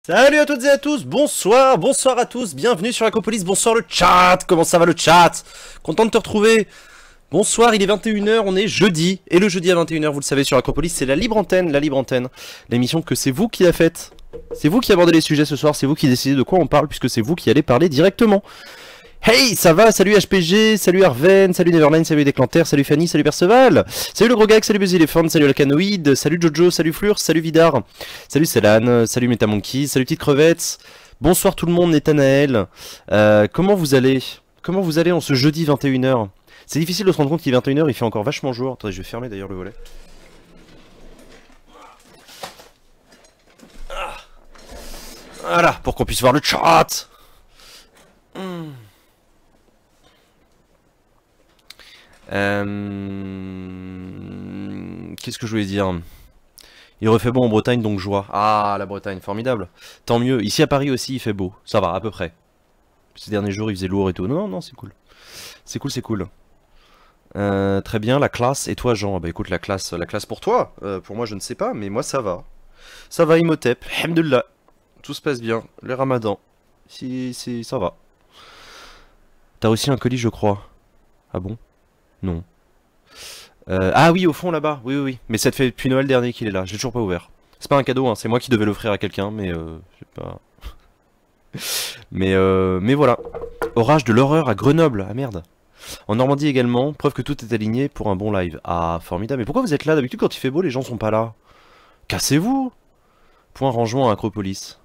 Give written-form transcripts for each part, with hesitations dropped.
Salut à toutes et à tous, bonsoir, bonsoir à tous, bienvenue sur Acropolis, bonsoir le chat, comment ça va le chat? Content de te retrouver. Bonsoir, il est 21h, on est jeudi, et le jeudi à 21h, vous le savez, sur Acropolis, c'est la libre antenne, l'émission que c'est vous qui a faite. C'est vous qui abordez les sujets ce soir, c'est vous qui décidez de quoi on parle, puisque c'est vous qui allez parler directement. Hey, ça va? Salut HPG, salut Arven, salut Neverline, salut Déclanter, salut Fanny, salut Perceval, salut le gros gag, salut Buzz Elephant, salut Alcanoïde, salut Jojo, salut Flur, salut Vidar, salut Célan, salut Metamonkey, salut Petite Crevette, bonsoir tout le monde, Nathanaël, comment vous allez? Comment vous allez en ce jeudi 21h? C'est difficile de se rendre compte qu'il est 21h, il fait encore vachement jour. Attendez, je vais fermer d'ailleurs le volet. Ah. Voilà, pour qu'on puisse voir le chat. Qu'est-ce que je voulais dire? Il refait beau en Bretagne, donc joie. Ah, la Bretagne, formidable. Tant mieux. Ici à Paris aussi, il fait beau. Ça va, à peu près. Ces derniers jours, il faisait lourd et tout. Non, non, c'est cool. C'est cool, c'est cool. Très bien, la classe. Et toi, Jean? Bah écoute, la classe pour toi. Pour moi, je ne sais pas, mais moi, ça va. Ça va, Imhotep. Alhamdoulilah. Tout se passe bien. Le ramadan. Si, ça va. T'as aussi un colis, je crois. Ah bon? Non. Ah oui, au fond, là-bas. Oui, oui, oui. Mais ça te fait depuis Noël dernier qu'il est là. Je l'ai toujours pas ouvert. C'est pas un cadeau, hein. C'est moi qui devais l'offrir à quelqu'un, mais je sais pas... mais voilà. Orage de l'horreur à Grenoble. Ah merde. En Normandie également, preuve que tout est aligné pour un bon live. Ah, formidable. Mais pourquoi vous êtes là? D'habitude, quand il fait beau, les gens sont pas là. Cassez-vous! Point rangement à Acropolis.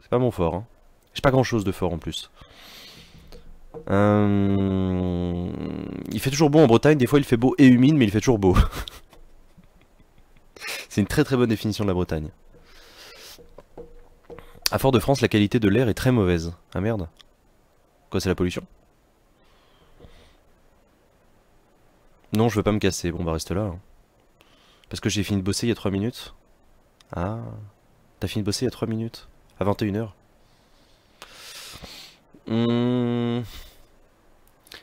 C'est pas mon fort, hein. J'ai pas grand-chose de fort en plus. Il fait toujours beau en Bretagne. Des fois, il fait beau et humide, mais il fait toujours beau. C'est une très très bonne définition de la Bretagne. À Fort-de-France, la qualité de l'air est très mauvaise. Ah merde. Quoi, c'est la pollution? Non, je veux pas me casser. Bon, bah reste là. Hein. Parce que j'ai fini de bosser il y a 3 minutes. Ah. T'as fini de bosser il y a 3 minutes? À 21h.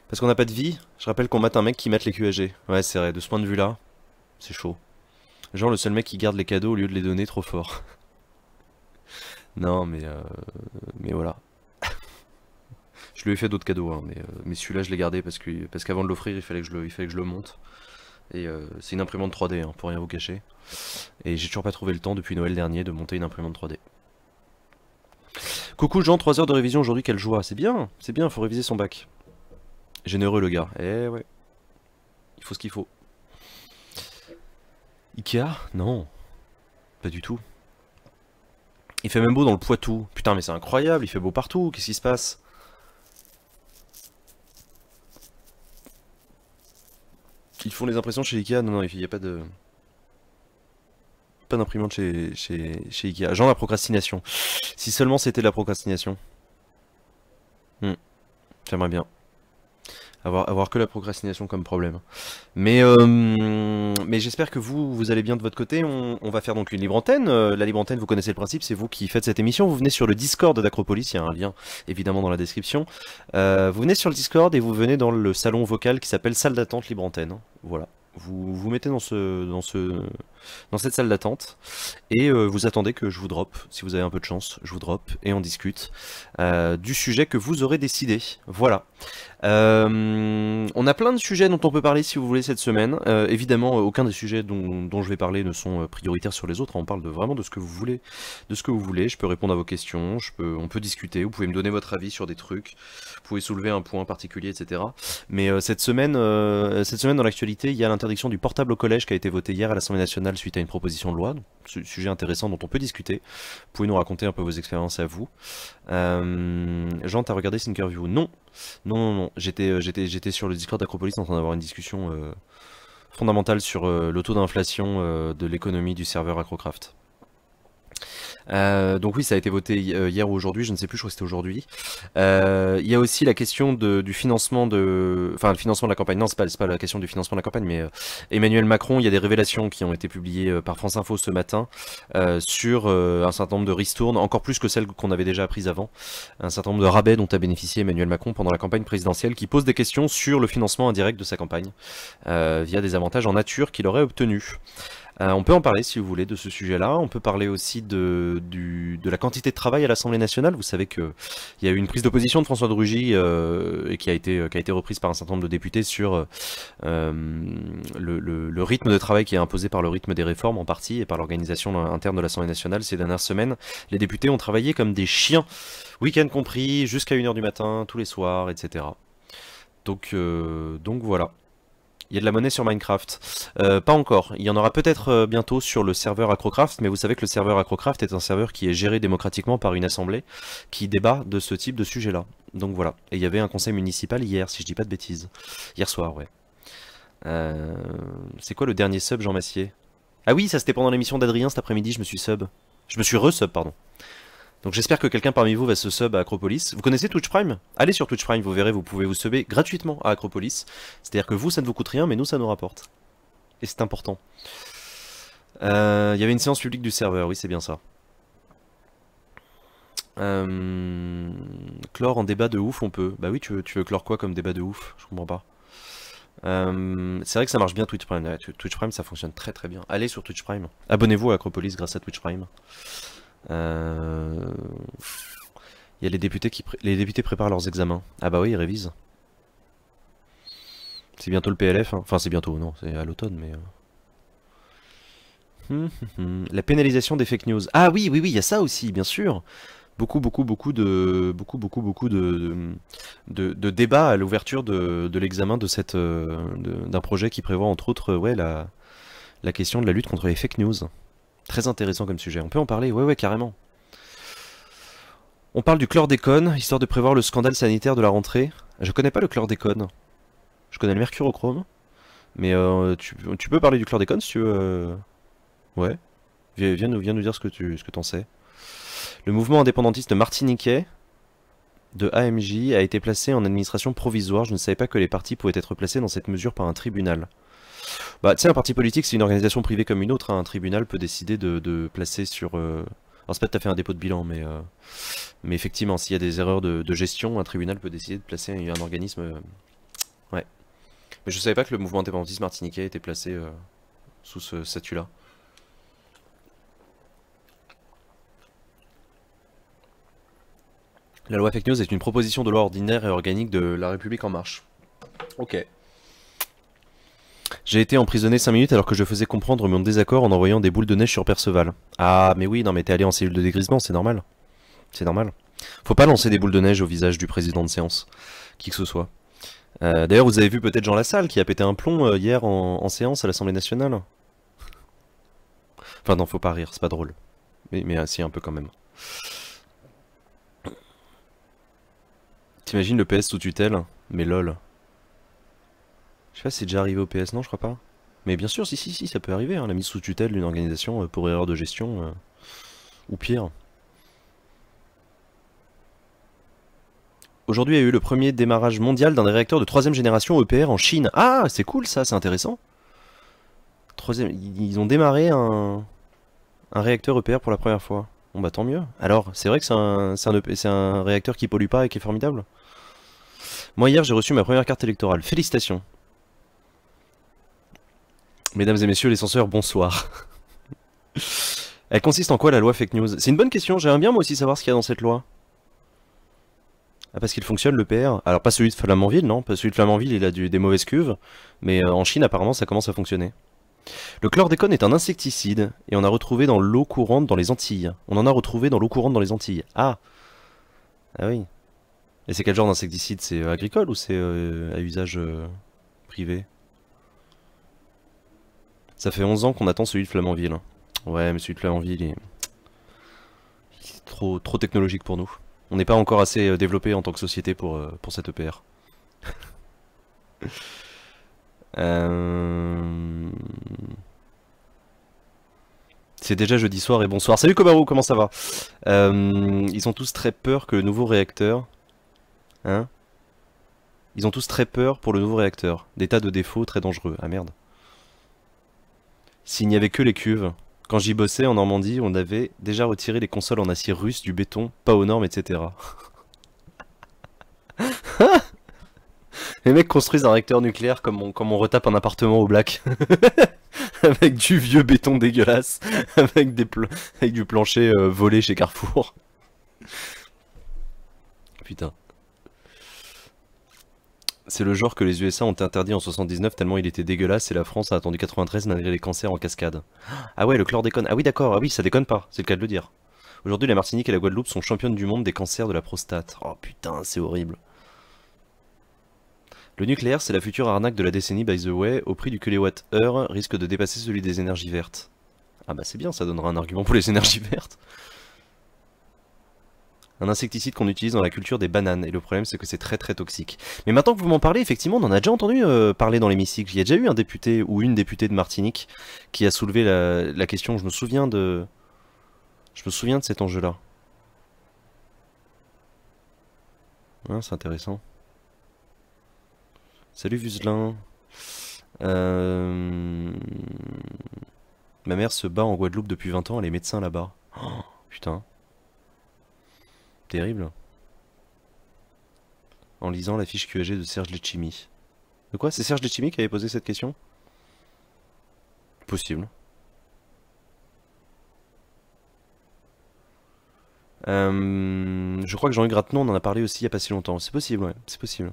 Parce qu'on n'a pas de vie. Je rappelle qu'on mate un mec qui mate les QAG. Ouais, c'est vrai. De ce point de vue-là, c'est chaud. Genre le seul mec qui garde les cadeaux au lieu de les donner, trop fort. Non, mais voilà. Je lui ai fait d'autres cadeaux, hein, mais celui-là je l'ai gardé parce qu'avant de l'offrir, il fallait que je le monte. Et c'est une imprimante 3D, hein, pour rien vous cacher. Et j'ai toujours pas trouvé le temps depuis Noël dernier de monter une imprimante 3D. Coucou Jean, 3 heures de révision aujourd'hui, quelle joie. C'est bien, faut réviser son bac. Généreux le gars, eh ouais. Il faut ce qu'il faut. Ikea? Non. Pas du tout. Il fait même beau dans le Poitou. Putain mais c'est incroyable, il fait beau partout, qu'est-ce qui se passe? Ils font les impressions chez Ikea? Non, non, il n'y a pas de... Pas d'imprimante chez Ikea. Genre la procrastination. Si seulement c'était la procrastination. J'aimerais bien. Avoir que la procrastination comme problème. Mais j'espère que vous allez bien de votre côté. On va faire donc une libre antenne. La libre antenne, vous connaissez le principe, c'est vous qui faites cette émission. Vous venez sur le Discord d'Acropolis, il y a un lien évidemment dans la description. Vous venez sur le Discord et vous venez dans le salon vocal qui s'appelle salle d'attente libre antenne. Voilà. Vous vous mettez dans cette salle d'attente et vous attendez que je vous drop, si vous avez un peu de chance, je vous drop et on discute du sujet que vous aurez décidé. Voilà. On a plein de sujets dont on peut parler si vous voulez cette semaine. Évidemment, aucun des sujets dont je vais parler ne sont prioritaires sur les autres. On parle vraiment de ce que vous voulez. Je peux répondre à vos questions, on peut discuter, vous pouvez me donner votre avis sur des trucs, vous pouvez soulever un point particulier, etc. Mais cette semaine dans l'actualité, il y a l'interdiction du portable au collège qui a été votée hier à l'Assemblée nationale suite à une proposition de loi. Donc, sujet intéressant dont on peut discuter. Vous pouvez nous raconter un peu vos expériences à vous. Jean, t'as regardé Thinkerview? Non. Non. J'étais sur le Discord d'Acropolis en train d'avoir une discussion fondamentale sur le taux d'inflation de l'économie du serveur Acrocraft. Donc oui, ça a été voté hier ou aujourd'hui, je ne sais plus, je crois que c'était aujourd'hui. Il y a aussi la question du financement le financement de la campagne. Non, c'est pas la question du financement de la campagne, mais Emmanuel Macron, il y a des révélations qui ont été publiées par France Info ce matin sur un certain nombre de ristournes, encore plus que celles qu'on avait déjà apprises avant. Un certain nombre de rabais dont a bénéficié Emmanuel Macron pendant la campagne présidentielle, qui pose des questions sur le financement indirect de sa campagne via des avantages en nature qu'il aurait obtenus. On peut en parler si vous voulez de ce sujet-là. On peut parler aussi de la quantité de travail à l'Assemblée nationale. Vous savez qu'il y a eu une prise de position de François de Rugy et qui a été reprise par un certain nombre de députés sur le rythme de travail qui est imposé par le rythme des réformes en partie et par l'organisation interne de l'Assemblée nationale ces dernières semaines. Les députés ont travaillé comme des chiens, week-end compris, jusqu'à 1 h du matin, tous les soirs, etc. Donc voilà. Il y a de la monnaie sur Minecraft. Pas encore. Il y en aura peut-être bientôt sur le serveur Acrocraft, mais vous savez que le serveur Acrocraft est un serveur qui est géré démocratiquement par une assemblée qui débat de ce type de sujet-là. Donc voilà. Et il y avait un conseil municipal hier, si je dis pas de bêtises. Hier soir, ouais. C'est quoi le dernier sub, Jean Massier? Ah oui, ça c'était pendant l'émission d'Adrien cet après-midi, je me suis sub. Je me suis re-sub, pardon. Donc j'espère que quelqu'un parmi vous va se sub à Acropolis. Vous connaissez Twitch Prime? Allez sur Twitch Prime, vous verrez, vous pouvez vous subber gratuitement à Acropolis. C'est-à-dire que vous, ça ne vous coûte rien, mais nous, ça nous rapporte. Et c'est important. Il y avait une séance publique du serveur, oui, c'est bien ça. Clore en débat de ouf, on peut. Bah oui, tu veux clore quoi comme débat de ouf? Je comprends pas. C'est vrai que ça marche bien Twitch Prime. Ouais, Twitch Prime, ça fonctionne très très bien. Allez sur Twitch Prime. Abonnez-vous à Acropolis grâce à Twitch Prime. Il y a les députés préparent leurs examens. Ah bah oui, ils révisent. C'est bientôt le PLF, hein. Enfin c'est bientôt, non, c'est à l'automne, mais... La pénalisation des fake news. Ah oui, oui, oui, il y a ça aussi, bien sûr. Beaucoup de débats à l'ouverture de l'examen d'un projet qui prévoit entre autres ouais, la question de la lutte contre les fake news. Très intéressant comme sujet. On peut en parler, ouais, carrément. On parle du chlordécone, histoire de prévoir le scandale sanitaire de la rentrée. Je connais pas le chlordécone. Je connais le mercurochrome. Mais tu peux parler du chlordécone si tu veux. Ouais. Viens nous dire ce que t'en sais. Le mouvement indépendantiste martiniquais de AMJ a été placé en administration provisoire. Je ne savais pas que les partis pouvaient être placés dans cette mesure par un tribunal. Bah, tu sais, un parti politique, c'est une organisation privée comme une autre. Hein. Un tribunal peut décider de placer sur... Alors, c'est pas tout à fait un dépôt de bilan, mais effectivement, s'il y a des erreurs de gestion, un tribunal peut décider de placer un organisme... Ouais. Mais je savais pas que le mouvement indépendantiste martiniquais était placé sous ce statut-là. La loi fake news est une proposition de loi ordinaire et organique de La République En Marche. Ok. J'ai été emprisonné 5 minutes alors que je faisais comprendre mon désaccord en envoyant des boules de neige sur Perceval. Ah, mais oui, non, mais t'es allé en cellule de dégrisement, c'est normal. C'est normal. Faut pas lancer des boules de neige au visage du président de séance, qui que ce soit. D'ailleurs, vous avez vu peut-être Jean Lassalle qui a pété un plomb hier en séance à l'Assemblée nationale. Enfin, non, faut pas rire, c'est pas drôle. Mais si, un peu quand même. T'imagines le PS sous tutelle? Mais lol. Je sais pas si c'est déjà arrivé au PS, non, je crois pas. Mais bien sûr, si, ça peut arriver, hein, la mise sous tutelle d'une organisation pour erreur de gestion, ou pire. Aujourd'hui a eu le premier démarrage mondial d'un des réacteurs de 3ème génération EPR en Chine. Ah, c'est cool ça, c'est intéressant. Ils ont démarré un réacteur EPR pour la première fois. Bon bah tant mieux. Alors, c'est vrai que c'est un réacteur qui pollue pas et qui est formidable. Moi hier j'ai reçu ma première carte électorale. Félicitations. Mesdames et messieurs les censeurs, bonsoir. Elle consiste en quoi la loi fake news? C'est une bonne question, j'aimerais bien moi aussi savoir ce qu'il y a dans cette loi. Ah parce qu'il fonctionne le PR. Alors pas celui de Flamanville, non, pas celui de Flamanville il a des mauvaises cuves, mais en Chine apparemment ça commence à fonctionner. Le chlordécone est un insecticide et on a retrouvé dans l'eau courante dans les Antilles. On en a retrouvé dans l'eau courante dans les Antilles. Ah. Ah oui. Et c'est quel genre d'insecticide? C'est agricole ou c'est à usage privé? Ça fait 11 ans qu'on attend celui de Flamanville. Ouais, mais celui de Flamanville, il est trop technologique pour nous. On n'est pas encore assez développé en tant que société pour cette EPR. C'est déjà jeudi soir et bonsoir. Salut Komaru, comment ça va? Ils ont tous très peur que le nouveau réacteur... Hein? Ils ont tous très peur pour le nouveau réacteur. Des tas de défauts très dangereux. Ah merde. S'il n'y avait que les cuves. Quand j'y bossais en Normandie, on avait déjà retiré les consoles en acier russe, du béton, pas aux normes, etc. Les mecs construisent un réacteur nucléaire comme on retape un appartement au black. avec du vieux béton dégueulasse, avec avec du plancher volé chez Carrefour. Putain. C'est le genre que les USA ont interdit en 79 tellement il était dégueulasse et la France a attendu 93 malgré les cancers en cascade. Ah ouais, le chlordécone. Ah oui, d'accord, ah oui, ça déconne pas, c'est le cas de le dire. Aujourd'hui, la Martinique et la Guadeloupe sont championnes du monde des cancers de la prostate. Oh putain, c'est horrible. Le nucléaire, c'est la future arnaque de la décennie, by the way, au prix du kilowatt-heure, risque de dépasser celui des énergies vertes. Ah bah c'est bien, ça donnera un argument pour les énergies vertes. Un insecticide qu'on utilise dans la culture des bananes, et le problème c'est que c'est très très toxique. Mais maintenant que vous m'en parlez, effectivement, on en a déjà entendu parler dans l'hémicycle. Il y a déjà eu un député ou une députée de Martinique qui a soulevé la question. Je me souviens de cet enjeu-là. Ah, c'est intéressant. Salut Vuzelin. Euh... Ma mère se bat en Guadeloupe depuis 20 ans, elle est médecin là-bas. Oh, putain. Terrible. En lisant la fiche QAG de Serge Letchimy. De quoi? C'est Serge Letchimy qui avait posé cette question? Possible. Je crois que Jean-Hugues Ratenon on en a parlé aussi il y a pas si longtemps. C'est possible, ouais, c'est possible.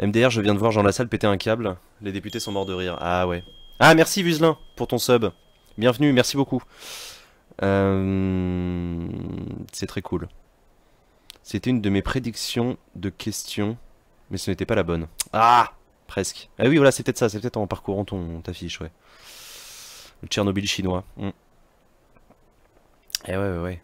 MDR, je viens de voir Jean Lassalle péter un câble. Les députés sont morts de rire. Ah ouais. Ah merci Vuzelin pour ton sub. Bienvenue, merci beaucoup. C'est très cool. C'était une de mes prédictions de questions, mais ce n'était pas la bonne. Ah, presque. Ah oui, voilà, c'est peut-être ça, c'est peut-être en parcourant ta fiche, ouais. Le Tchernobyl chinois. Eh ouais, ouais, ouais.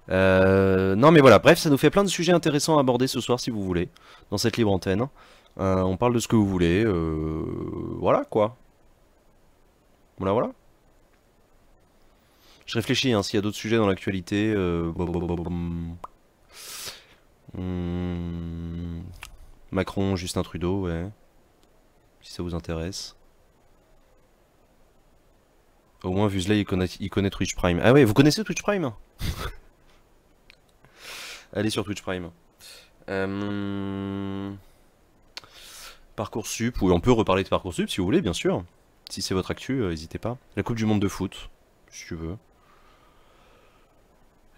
Non mais voilà, bref, ça nous fait plein de sujets intéressants à aborder ce soir si vous voulez, dans cette libre antenne. On parle de ce que vous voulez, voilà quoi. Voilà, voilà. Je réfléchis, hein, s'il y a d'autres sujets dans l'actualité. Macron, Justin Trudeau, ouais. Si ça vous intéresse. Au moins, Vuzelay, il connaît Twitch Prime. Ah ouais, vous connaissez Twitch Prime? Allez sur Twitch Prime. Parcoursup, oui, on peut reparler de Parcoursup si vous voulez, bien sûr. Si c'est votre actu, n'hésitez pas. La Coupe du Monde de foot, si tu veux.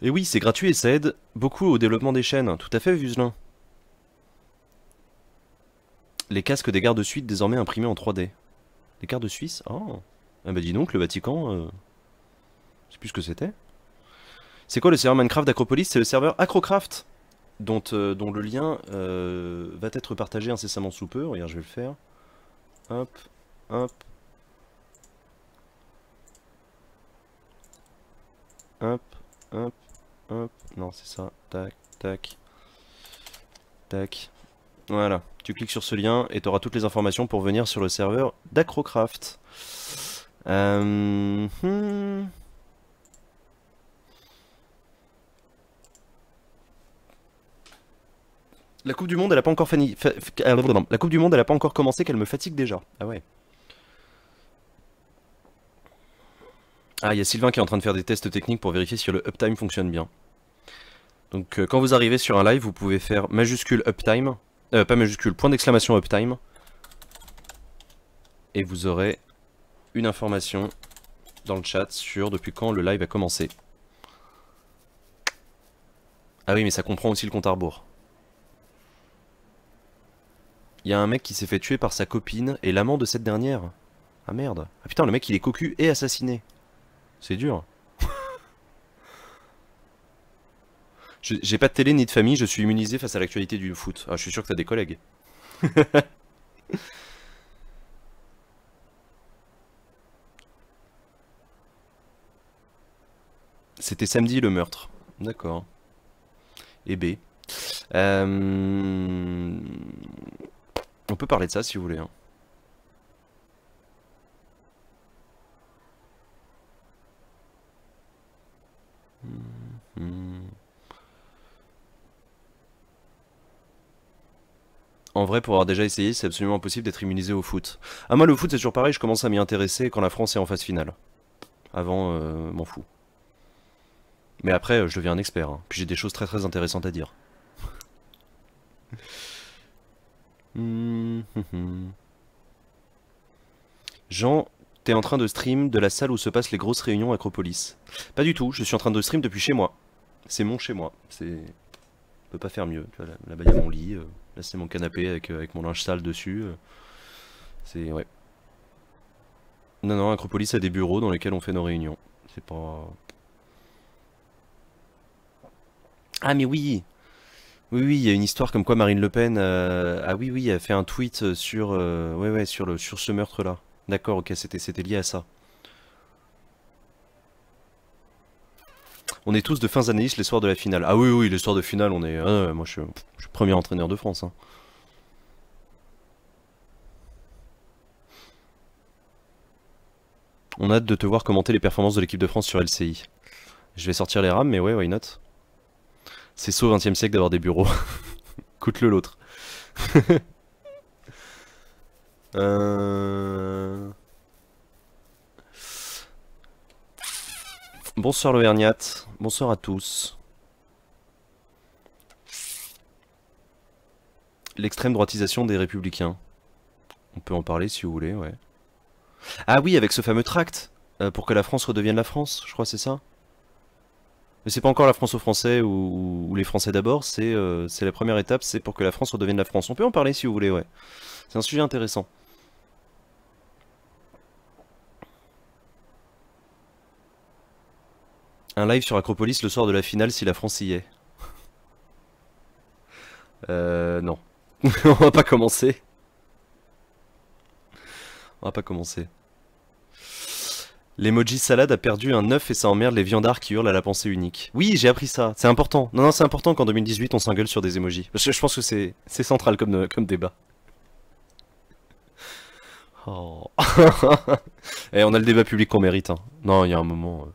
Et oui, c'est gratuit et ça aide beaucoup au développement des chaînes. Tout à fait, Vuzelin. Les casques des gardes suisses désormais imprimés en 3D. Les gardes suisses? Oh. Ah bah dis donc, le Vatican, je sais plus ce que c'était. C'est quoi le serveur Minecraft d'Acropolis? C'est le serveur Acrocraft, dont le lien va être partagé incessamment sous peu. Regarde, je vais le faire. Hop, hop. Hop, hop, hop. Non, c'est ça. Tac, tac. Tac. Voilà. Tu cliques sur ce lien et tu auras toutes les informations pour venir sur le serveur d'Acrocraft. La Coupe du Monde, elle a pas encore la Coupe du Monde, elle a pas encore commencé, qu'elle me fatigue déjà. Ah ouais. Ah, il y a Sylvain qui est en train de faire des tests techniques pour vérifier si le uptime fonctionne bien. Donc quand vous arrivez sur un live, vous pouvez faire majuscule uptime, pas majuscule, point d'exclamation uptime, et vous aurez une information dans le chat sur depuis quand le live a commencé. Ah oui, mais ça comprend aussi le compte à rebours. Il y a un mec qui s'est fait tuer par sa copine et l'amant de cette dernière. Ah merde. Ah putain, le mec il est cocu et assassiné. C'est dur. J'ai pas de télé ni de famille, je suis immunisé face à l'actualité du foot. Ah, je suis sûr que t'as des collègues. C'était samedi le meurtre. D'accord. Et B. On peut parler de ça si vous voulez. Hein. En vrai, pour avoir déjà essayé, c'est absolument impossible d'être immunisé au foot. Ah moi le foot c'est toujours pareil, je commence à m'y intéresser quand la France est en phase finale. Avant, m'en fous. Mais après, je deviens un expert. Hein. Puis j'ai des choses très très intéressantes à dire. Jean, t'es en train de stream de la salle où se passent les grosses réunions Acropolis. Pas du tout, je suis en train de stream depuis chez moi. C'est mon chez moi. C'est... On peut pas faire mieux. Tu vois, là-bas, il y a mon lit. Là, c'est mon canapé avec mon linge sale dessus. C'est... Ouais. Non, non, Acropolis a des bureaux dans lesquels on fait nos réunions. C'est pas... Ah, mais oui! Oui, oui, il y a une histoire comme quoi Marine Le Pen... Ah oui, oui, a fait un tweet sur... Ouais, ouais, sur ce meurtre-là. D'accord, ok, c'était lié à ça. On est tous de fins analystes les soirs de la finale. Ah oui, oui, les soirs de finale, on est... Ah, ouais, moi, je suis premier entraîneur de France. Hein. On a hâte de te voir commenter les performances de l'équipe de France sur LCI. Je vais sortir les rames, mais ouais, why not? C'est saut 20 e siècle d'avoir des bureaux. Coûte-le l'autre. euh... Bonsoir l'Auvergnat, bonsoir à tous. L'extrême droitisation des républicains. On peut en parler si vous voulez, ouais. Ah oui, avec ce fameux tract, pour que la France redevienne la France, je crois c'est ça. Mais c'est pas encore la France aux Français ou les Français d'abord, c'est la première étape, c'est pour que la France redevienne la France. On peut en parler si vous voulez, ouais. C'est un sujet intéressant. Un live sur Acropolis le soir de la finale si la France y est. Non. On va pas commencer. On va pas commencer. L'emoji salade a perdu un œuf et ça emmerde les viandards qui hurlent à la pensée unique. Oui, j'ai appris ça. C'est important. Non, non, c'est important qu'en 2018 on s'engueule sur des emojis. Parce que je pense que c'est central comme débat. Oh. Et on a le débat public qu'on mérite. Hein. Non, il y a un moment.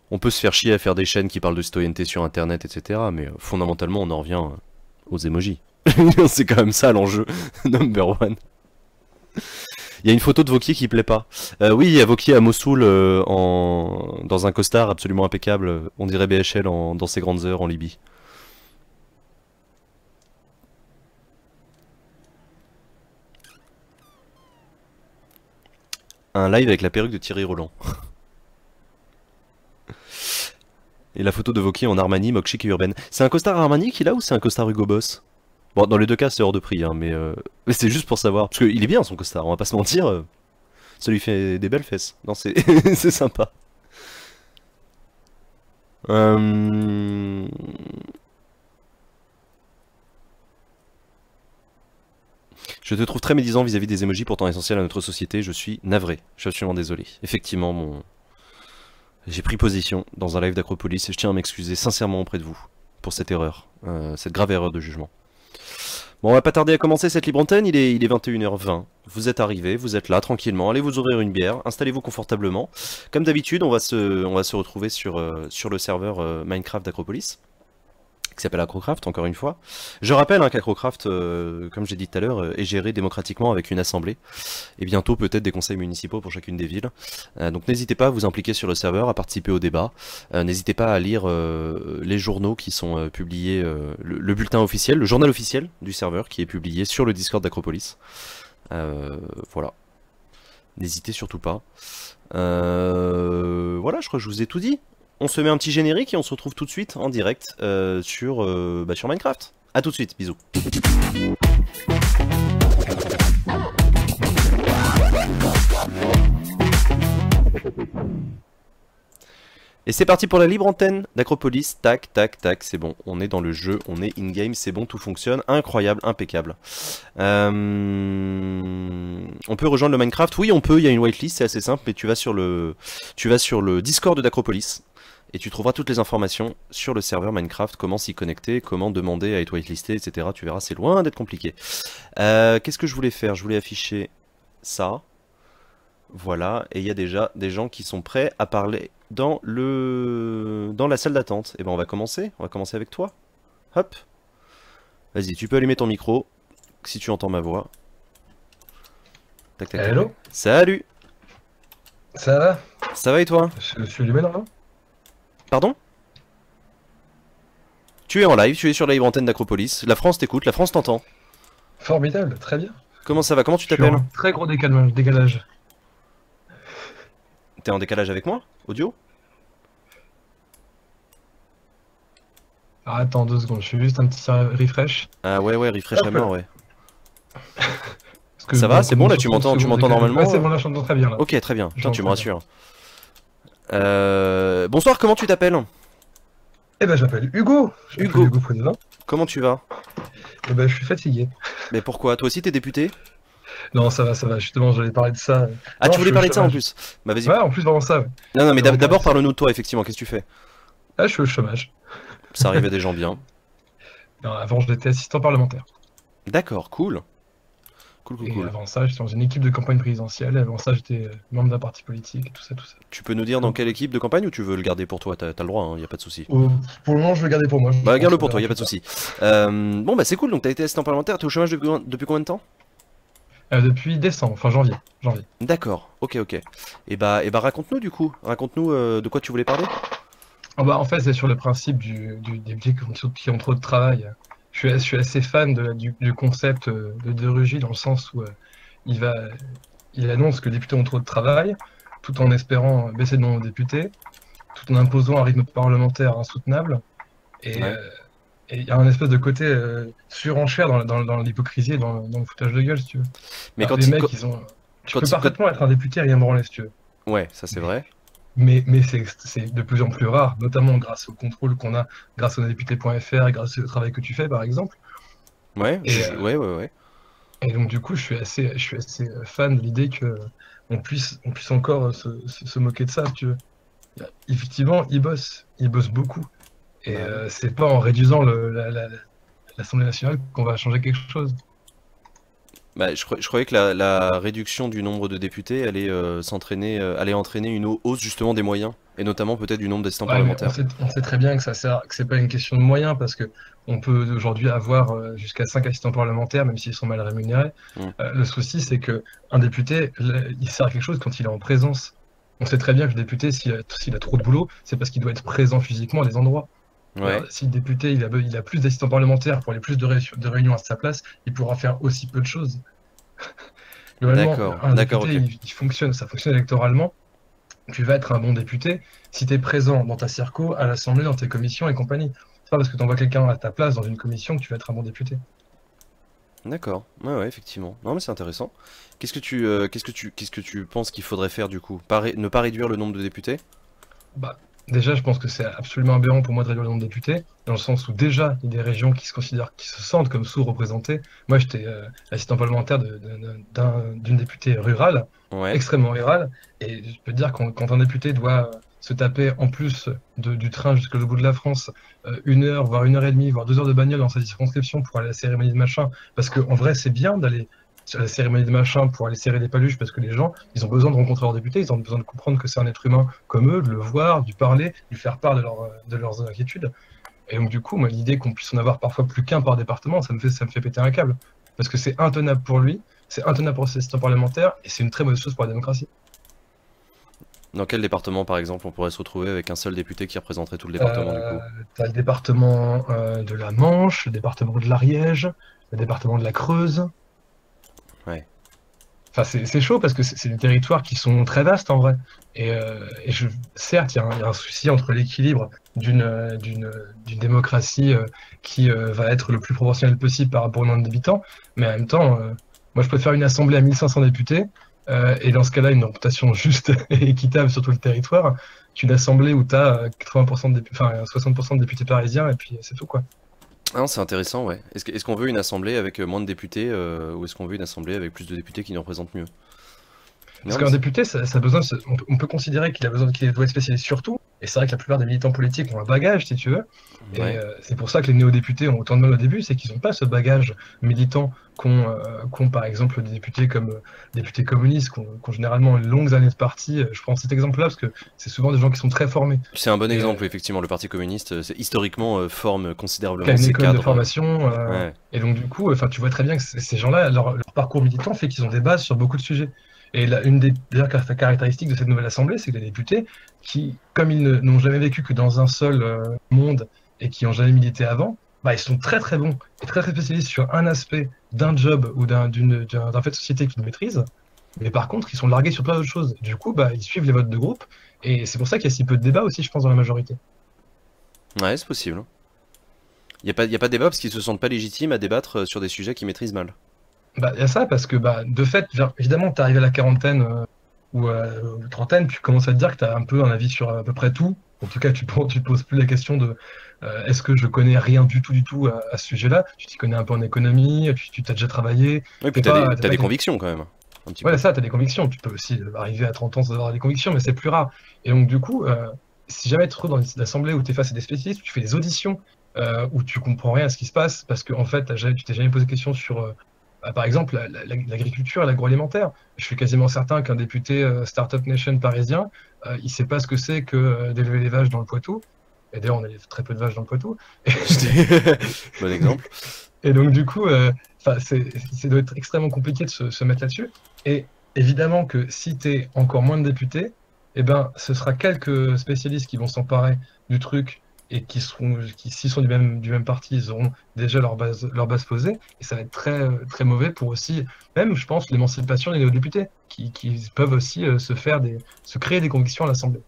On peut se faire chier à faire des chaînes qui parlent de citoyenneté sur internet, etc. Mais fondamentalement, on en revient aux emojis. C'est quand même ça l'enjeu. Number one. Il y a une photo de Vauquier qui plaît pas. Oui, il y a Vauquier à Mossoul dans un costard absolument impeccable. On dirait BHL dans ses grandes heures en Libye. Un live avec la perruque de Thierry Roland. Et la photo de Vauquier en Armani, mock chic et urbaine. C'est un costard Armani qu'il a ou c'est un costard Hugo Boss? Bon, dans les deux cas, c'est hors de prix, hein, mais c'est juste pour savoir. Parce qu'il est bien son costard, on va pas se mentir. Ça lui fait des belles fesses. Non, c'est c'est sympa. Euh... Je te trouve très médisant vis-à-vis des emojis pourtant essentiels à notre société. Je suis navré. Je suis absolument désolé. Effectivement, j'ai pris position dans un live d'Acropolis et je tiens à m'excuser sincèrement auprès de vous pour cette erreur, cette grave erreur de jugement. Bon, on va pas tarder à commencer cette libre antenne, il est 21h20. Vous êtes arrivés, vous êtes là tranquillement, allez vous ouvrir une bière, installez-vous confortablement. Comme d'habitude, on va se retrouver sur le serveur Minecraft d'Acropolis, qui s'appelle Acrocraft, encore une fois. Je rappelle hein, qu'Acrocraft, comme j'ai dit tout à l'heure, est géré démocratiquement avec une assemblée, et bientôt peut-être des conseils municipaux pour chacune des villes. Donc n'hésitez pas à vous impliquer sur le serveur, à participer au débat, n'hésitez pas à lire les journaux qui sont publiés, le bulletin officiel, le journal officiel du serveur qui est publié sur le Discord d'Acropolis. Voilà. N'hésitez surtout pas. Voilà, je crois que je vous ai tout dit. On se met un petit générique et on se retrouve tout de suite en direct sur Minecraft. A tout de suite, bisous. Et c'est parti pour la libre antenne d'Acropolis. Tac, tac, tac, c'est bon. On est dans le jeu, on est in-game, c'est bon, tout fonctionne. Incroyable, impeccable. On peut rejoindre le Minecraft. Oui, on peut, il y a une whitelist, c'est assez simple, mais tu vas sur le Discord d'Acropolis. Et tu trouveras toutes les informations sur le serveur Minecraft, comment s'y connecter, comment demander à être whitelisté, etc. Tu verras, c'est loin d'être compliqué. Qu'est-ce que je voulais faire? Je voulais afficher ça. Voilà, et il y a déjà des gens qui sont prêts à parler dans la salle d'attente. Et ben on va commencer avec toi. Hop. Vas-y, tu peux allumer ton micro, si tu entends ma voix. Tac, tac, tac. Hello. Salut. Ça va? Ça va et toi? Je suis allumé normalement? Pardon? Tu es en live, tu es sur la libre antenne d'Acropolis. La France t'écoute, la France t'entend. Formidable, très bien. Comment ça va? Comment tu Je suis t'appelles? en très gros décalage. T'es en décalage avec moi? Audio? Ah, attends 2 secondes, je fais juste un petit refresh. Ah ouais, refresh à Hop mort, là. ouais. Parce que Ça va? bon, C'est comme on bon est là? sur Tu 30 m'entends? Tu secondes de m'entends décalage. Ouais, normalement? c'est bon, là, je t'entends très bien, là. Ok, très bien. Putain, J'entends tu me très bien. rassures. Bonsoir, comment tu t'appelles? Eh ben, je m'appelle Hugo. Je m'appelle Hugo. Hugo Président. Comment tu vas? Eh ben, je suis fatigué. Mais pourquoi? Toi aussi t'es député? Non, ça va, ça va. Justement, j'allais parler de ça. Ah, Non, tu je voulais suis au parler de ça en chômage. plus? Bah vas-y. Ouais, en plus, vraiment ça. Ouais. Non, non, mais Je vais en parler d'abord de ça. parle-nous de toi, effectivement. Qu'est-ce que tu fais? Ah, je suis au chômage. Ça arrive à des gens bien. Non, avant, j'étais assistant parlementaire. D'accord, cool. Cool, cool, Et cool. avant ça, j'étais dans une équipe de campagne présidentielle. Et avant ça, j'étais membre d'un parti politique et tout ça, tout ça. Tu peux nous dire dans Donc, quelle équipe de campagne ou tu veux le garder pour toi? T'as le droit, hein, y a pas de souci. euh, pour le moment, je vais le garder pour moi. Je Bah pense garde-le qu'on pour toi, verra y a pas plus de tard. souci. Bon bah c'est cool, donc t'as été assistant parlementaire, t'es au chômage depuis combien de temps? Depuis décembre, enfin janvier. Janvier. D'accord, ok. Et bah raconte-nous du coup, raconte-nous de quoi tu voulais parler. Ah bah, en fait, c'est sur le principe du député qui ont trop de travail. Je suis assez fan du concept de Rugy dans le sens où il va, il annonce que les députés ont trop de travail, tout en espérant baisser le nombre de députés, tout en imposant un rythme parlementaire insoutenable. Et Ouais. euh, et il y a un espèce de côté surenchère dans l'hypocrisie et dans le foutage de gueule, si tu veux. Mais Les mecs, ils ont. Tu peux quand- parfaitement être un député et rien branler, si tu veux. Ouais, ça c'est vrai. Mais c'est de plus en plus rare, notamment grâce au contrôle qu'on a, grâce au député.fr et grâce au travail que tu fais, par exemple. Ouais, Et, ouais. et donc, du coup, je suis assez fan de l'idée que on puisse encore se moquer de ça, si tu veux. Effectivement, ils bossent beaucoup. Et Bah oui. c'est pas en réduisant l'Assemblée nationale qu'on va changer quelque chose. Bah, je croyais que la réduction du nombre de députés allait entraîner une hausse justement des moyens, et notamment peut-être du nombre d'assistants Ouais, mais on parlementaires. sait, on sait très bien que c'est pas une question de moyens parce que on peut aujourd'hui avoir jusqu'à 5 assistants parlementaires, même s'ils sont mal rémunérés. Hmm. Le souci, c'est que un député, il sert à quelque chose quand il est en présence. On sait très bien que le député, s'il a trop de boulot, c'est parce qu'il doit être présent physiquement à des endroits. Alors, Ouais, si le député il a plus d'assistants parlementaires pour aller plus de réunions à sa place, il pourra faire aussi peu de choses. Globalement, un d'accord, député, ok. ça fonctionne électoralement. Tu vas être un bon député si tu es présent dans ta circo, à l'Assemblée, dans tes commissions et compagnie. C'est pas parce que tu envoies quelqu'un à ta place dans une commission que tu vas être un bon député. D'accord, ouais, effectivement. Non, mais c'est intéressant. Qu'est-ce que tu penses qu'il faudrait faire du coup? Ne pas réduire le nombre de députés? Bah, déjà, je pense que c'est absolument aberrant pour moi de réduire le nombre de députés, dans le sens où déjà, il y a des régions qui se considèrent, qui se sentent comme sous-représentées. Moi, j'étais assistant parlementaire d'une députée rurale, Ouais, extrêmement rurale, et je peux te dire quand un député doit se taper en plus du train jusqu'au bout de la France, 1 heure, voire 1 heure et demie, voire 2 heures de bagnole dans sa circonscription pour aller à la cérémonie de machin, parce qu'en vrai, c'est bien d'aller sur la cérémonie de machin pour aller serrer des paluches, parce que les gens, ils ont besoin de rencontrer leurs députés, ils ont besoin de comprendre que c'est un être humain comme eux, de le voir, de lui parler, de lui faire part de leurs inquiétudes. Et donc, du coup, moi, l'idée qu'on puisse en avoir parfois plus qu'un par département, ça me fait péter un câble. Parce que c'est intenable pour lui, c'est intenable pour ses assistants parlementaires, et c'est une très mauvaise chose pour la démocratie. dans quel département par exemple on pourrait se retrouver avec un seul député qui représenterait tout le département du Euh, coup? T'as le département de la Manche, le département de l'Ariège, le département de la Creuse. Ouais, Enfin, c'est chaud parce que c'est des territoires qui sont très vastes en vrai. Certes, il y a un souci entre l'équilibre d'une démocratie qui va être le plus proportionnel possible par rapport au nombre d'habitants, mais en même temps, moi je préfère une assemblée à 1500 députés, et dans ce cas-là, une représentation juste et équitable sur tout le territoire, qu'une assemblée où tu as 80% enfin, 60% de députés parisiens, et puis c'est tout quoi. ah, non, c'est intéressant, ouais. Est-ce qu'on veut une assemblée avec moins de députés ou est-ce qu'on veut une assemblée avec plus de députés qui nous représentent mieux? Parce Non, mais qu'un député, ça a besoin on peut considérer qu'il doit être spécialisé sur tout. Et c'est vrai que la plupart des militants politiques ont un bagage, si tu veux. Et ouais. c'est pour ça que les néo-députés ont autant de mal au début, c'est qu'ils n'ont pas ce bagage militant qu'ont par exemple des députés comme députés communistes, qui ont généralement une longue année de parti. Je prends cet exemple-là parce que c'est souvent des gens qui sont très formés. C'est un bon Et exemple, effectivement. Le Parti communiste, historiquement, forme qui a considérablement une ses école de cadres. formation. Ouais, Et donc, du coup, enfin, tu vois très bien que ces gens-là, leur parcours militant fait qu'ils ont des bases sur beaucoup de sujets. Et une des d'ailleurs, caractéristiques de cette nouvelle assemblée, c'est que les députés, qui, comme ils n'ont jamais vécu que dans un seul monde et qui n'ont jamais milité avant, bah, ils sont très très bons et très très spécialistes sur un aspect d'un job ou d'un fait de société qu'ils maîtrisent, mais par contre, ils sont largués sur plein d'autres choses. Du coup, bah, ils suivent les votes de groupe, et c'est pour ça qu'il y a si peu de débat aussi, je pense, dans la majorité. Ouais, c'est possible. Y a pas de débat parce qu'ils se sentent pas légitimes à débattre sur des sujets qu'ils maîtrisent mal. Bah, il y a ça, parce que bah, de fait, évidemment, tu arrives à la quarantaine ou trentaine, tu commences à te dire que tu as un peu un avis sur à peu près tout. En tout cas, tu te poses plus la question de est-ce que je connais rien du tout à ce sujet-là. Tu t'y connais un peu en économie, tu t'as déjà travaillé. Oui, puis T'es pas, t'es t'as pas des convictions quand même. Un petit Ouais, peu. ça, tu as des convictions. Tu peux aussi arriver à 30 ans sans avoir des convictions, mais c'est plus rare. Et donc, du coup, si jamais tu te retrouves dans une assemblée où tu es face à des spécialistes, où tu fais des auditions, où tu comprends rien à ce qui se passe, parce qu'en fait, tu t'es jamais posé de questions sur, par exemple, l'agriculture et l'agroalimentaire. Je suis quasiment certain qu'un député Startup Nation parisien, il sait pas ce que c'est que d'élever les vaches dans le Poitou. Et d'ailleurs, on a très peu de vaches dans le Poitou. Bon exemple. Et donc, du coup, ça doit être extrêmement compliqué de se mettre là-dessus. Et évidemment que si tu es encore moins de députés, eh ben, ce sera quelques spécialistes qui vont s'emparer du truc et s'ils sont du même parti, ils auront déjà leur base posée. Et ça va être très mauvais pour aussi, même, je pense, l'émancipation des néo-députés, qui peuvent aussi se créer des convictions à l'Assemblée.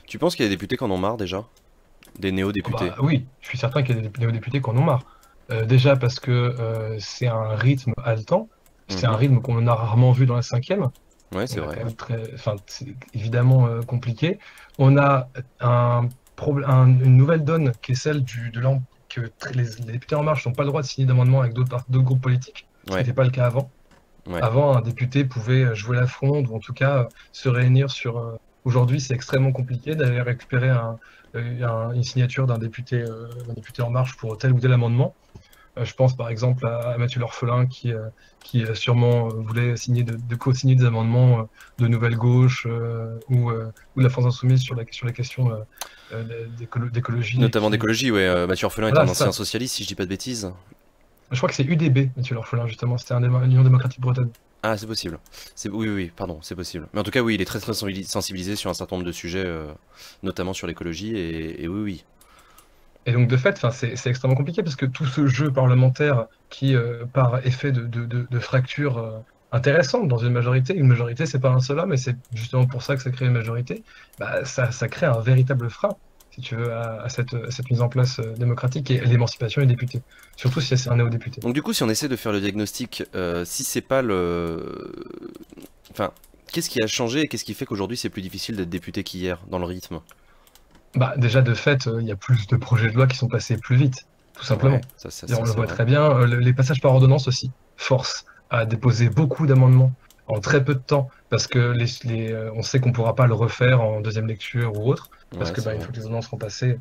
Tu penses qu'il y a des députés qui en ont marre déjà? Des néo-députés? Bah, oui, je suis certain qu'il y a des néo-députés qui en ont marre. Déjà parce que c'est un rythme haletant, c'est un Mhm. rythme qu'on a rarement vu dans la cinquième. Ouais, c'est On a vrai. quand même enfin, c'est évidemment compliqué. On a une nouvelle donne qui est celle que les députés En Marche n'ont pas le droit de signer d'amendements avec d'autres groupes politiques, ce qui Ouais, n'était pas le cas avant. ouais. Avant, un député pouvait jouer la fronde ou en tout cas se réunir sur. Aujourd'hui, c'est extrêmement compliqué d'aller récupérer une signature d'un député En Marche pour tel ou tel amendement. Je pense par exemple à Mathieu L'Orphelin qui sûrement voulait co-signer des amendements de Nouvelle Gauche ou de la France Insoumise sur les questions d'écologie. Notamment d'écologie, ouais. Mathieu Orphelin est Voilà, un c'est ancien ça. socialiste, si je dis pas de bêtises. Je crois que c'est UDB, Mathieu L'Orphelin, justement. C'était une Union démocratique bretonne. Ah, c'est possible. Oui, oui, oui, pardon, c'est possible. Mais en tout cas, oui, il est très sensibilisé sur un certain nombre de sujets, notamment sur l'écologie, et oui, oui. Et donc, de fait, enfin, c'est extrêmement compliqué parce que tout ce jeu parlementaire qui, par effet de fracture intéressante dans une majorité, c'est pas un seul homme, et c'est justement pour ça que ça crée une majorité, bah, ça crée un véritable frein, si tu veux, à cette mise en place démocratique et l'émancipation des députés. Surtout si c'est un néo-député. Donc du coup, si on essaie de faire le diagnostic, si c'est pas le... Enfin, qu'est-ce qui a changé et qu'est-ce qui fait qu'aujourd'hui c'est plus difficile d'être député qu'hier, dans le rythme? Bah, déjà, de fait, il y a plus de projets de loi qui sont passés plus vite, tout Ouais, simplement. ça Et on le c'est voit vrai. très bien. Les passages par ordonnance aussi forcent à déposer beaucoup d'amendements en très peu de temps, parce que on sait qu'on ne pourra pas le refaire en deuxième lecture ou autre, parce Ouais, que c'est bah, une vrai. fois que les ordonnances seront passées,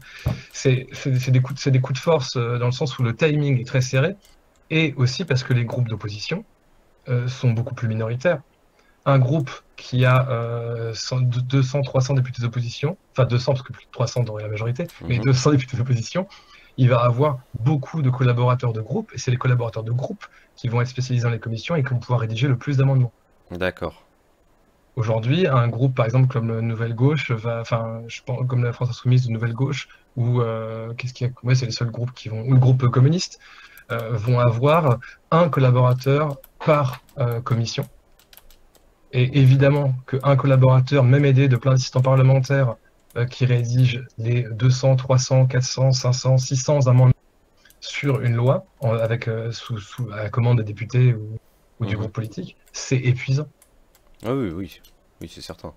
c'est des coups de force dans le sens où le timing est très serré, et aussi parce que les groupes d'opposition sont beaucoup plus minoritaires. Un groupe qui a 200, 300 députés d'opposition, enfin 200 parce que plus de 300 dans la majorité, mais Mhm. 200 députés d'opposition, il va avoir beaucoup de collaborateurs de groupe, et c'est les collaborateurs de groupe qui vont être spécialisés dans les commissions et qui vont pouvoir rédiger le plus d'amendements. D'accord. Aujourd'hui, un groupe, par exemple, comme Nouvelle Gauche, enfin, je pense, comme la France Insoumise de Nouvelle Gauche, ou qu'est-ce qu'il y a, ouais, c'est les seuls groupes ou le groupe communiste, vont avoir un collaborateur par commission. Et évidemment qu'un collaborateur, même aidé de plein d'assistants parlementaires, qui rédige les 200, 300, 400, 500, 600 amendements sur une loi, sous à la commande des députés ou du Mhm. groupe politique, c'est épuisant. Ah oui, oui, oui, c'est certain.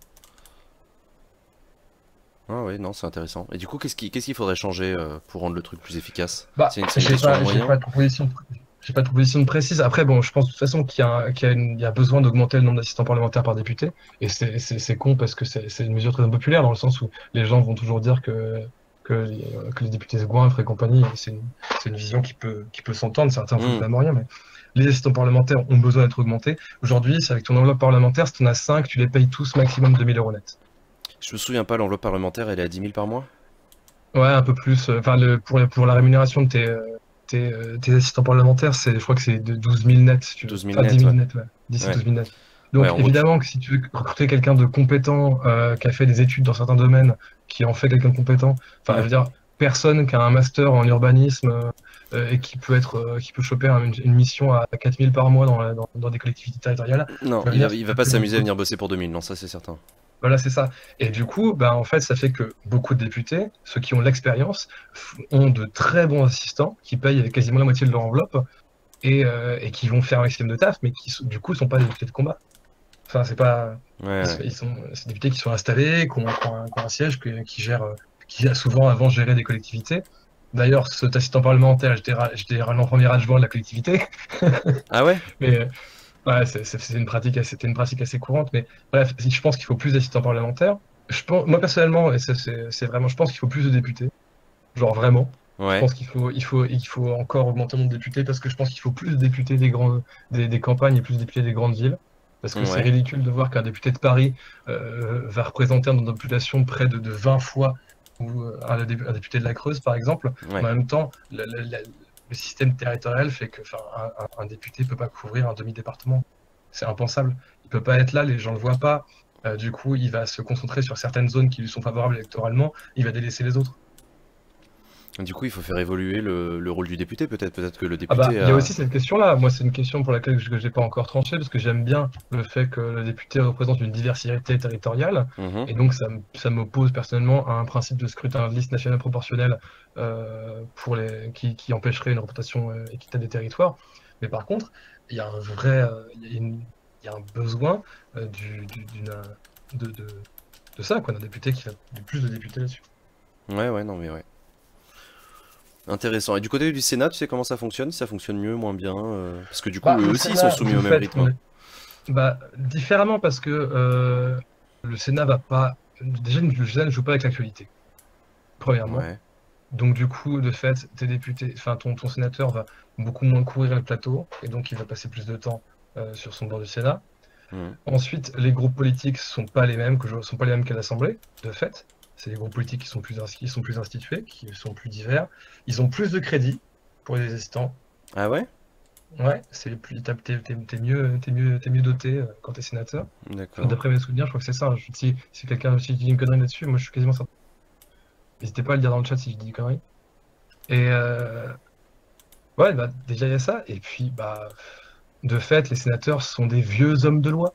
Ah oui, non, c'est intéressant. Et du coup, qu'est-ce qu'il faudrait changer pour rendre le truc plus efficace? Bah, C'est une question de moyens? j'ai pas de proposition précise. Après, bon, je pense de toute façon qu'il y a besoin d'augmenter le nombre d'assistants parlementaires par député. Et c'est con parce que c'est une mesure très impopulaire dans le sens où les gens vont toujours dire que les députés se goinfrent et compagnie. Et c'est une vision qui peut s'entendre. Certains foutent Hmm. vraiment rien, mais les assistants parlementaires ont besoin d'être augmentés. Aujourd'hui, c'est avec ton enveloppe parlementaire, si tu en as 5, tu les payes tous maximum 2 000 € net. Je me souviens pas, l'enveloppe parlementaire, elle est à 10 000 par mois? Ouais, un peu plus. Enfin, pour la rémunération de tes assistants parlementaires, je crois que c'est de 12 000 net, si tu veux. 12 000 Enfin, dix net, ouais. mille net, ouais. 10 et Ouais. 12 000 net. Ouais, Donc, en gros, évidemment que si tu veux recruter quelqu'un de compétent, qui a fait des études dans certains domaines, qui en fait quelqu'un de compétent, enfin, je ouais. veux dire, personne qui a un master en urbanisme et qui peut choper une mission à 4000 par mois dans des collectivités territoriales. Non, il va pas s'amuser à venir bosser pour 2000, non, ça c'est certain. Voilà, c'est ça. Et du coup, bah, en fait, ça fait que beaucoup de députés, ceux qui ont l'expérience, ont de très bons assistants qui payent avec quasiment la moitié de leur enveloppe et qui vont faire un maximum de taf, mais qui, du coup, sont pas des députés de combat. Enfin, c'est pas. Ouais, C'est des députés qui sont installés, qui ont un siège, qui gèrent, qui a souvent avant géré des collectivités. D'ailleurs, cet assistant parlementaire, j'étais l'en-premier adjoint de la collectivité. Ah ouais? Mais ouais, c'était une pratique assez courante. Mais bref, je pense qu'il faut plus d'assistants parlementaires. Moi, personnellement, et ça, c'est vraiment, je pense qu'il faut plus de députés. Genre vraiment. Je Ouais, pense il faut encore augmenter le nombre de députés parce que je pense qu'il faut plus de députés des campagnes et plus de députés des grandes villes. Parce que c'est ouais. ridicule de voir qu'un député de Paris va représenter un nombre de population près de 20 fois ou, un député de la Creuse, par exemple. Ouais. Mais en même temps, le système territorial fait que un député ne peut pas couvrir un demi-département. C'est impensable. Il peut pas être là, les gens ne le voient pas. Du coup, il va se concentrer sur certaines zones qui lui sont favorables électoralement. Il va délaisser les autres. Du coup, il faut faire évoluer le rôle du député, peut-être. Peut-être que le Ah bah, député il y a a. aussi cette question-là. Moi, c'est une question pour laquelle je n'ai pas encore tranché, parce que j'aime bien le fait que le député représente une diversité territoriale. Mhm. Et donc, ça m'oppose personnellement à un principe de scrutin de liste nationale proportionnelle qui empêcherait une représentation équitable des territoires. Mais par contre, il y a un vrai, il y a un besoin d'une, de ça, quoi, d'un député qui a de plus de députés là-dessus. Ouais, ouais, non, mais ouais. Intéressant. Et du côté du Sénat, tu sais comment ça fonctionne? Si ça fonctionne mieux, moins bien? Parce que du coup, Bah, eux le aussi, ils sont Sénat, soumis du au même fait rythme, hein. qu'on Bah, différemment parce que le Sénat va pas. Déjà, le Sénat ne joue pas avec l'actualité, premièrement. Ouais. Donc, du coup, de fait, tes députés, enfin, ton sénateur va beaucoup moins courir le plateau et donc il va passer plus de temps sur son bord du Sénat. Mhm. Ensuite, les groupes politiques sont pas les mêmes sont pas les mêmes qu'à l'Assemblée, de fait. C'est des groupes politiques qui sont plus institués, qui sont plus divers. Ils ont plus de crédit pour les assistants. Ah ouais? Ouais, t'es mieux doté quand t'es sénateur. Enfin, D'accord. d'après mes souvenirs, je crois que c'est ça. Si quelqu'un si dit une connerie là-dessus, moi je suis quasiment certain. N'hésitez pas à le dire dans le chat si je dis une connerie. Et ouais, bah, déjà il y a ça. Et puis, bah, de fait, les sénateurs sont des vieux hommes de loi.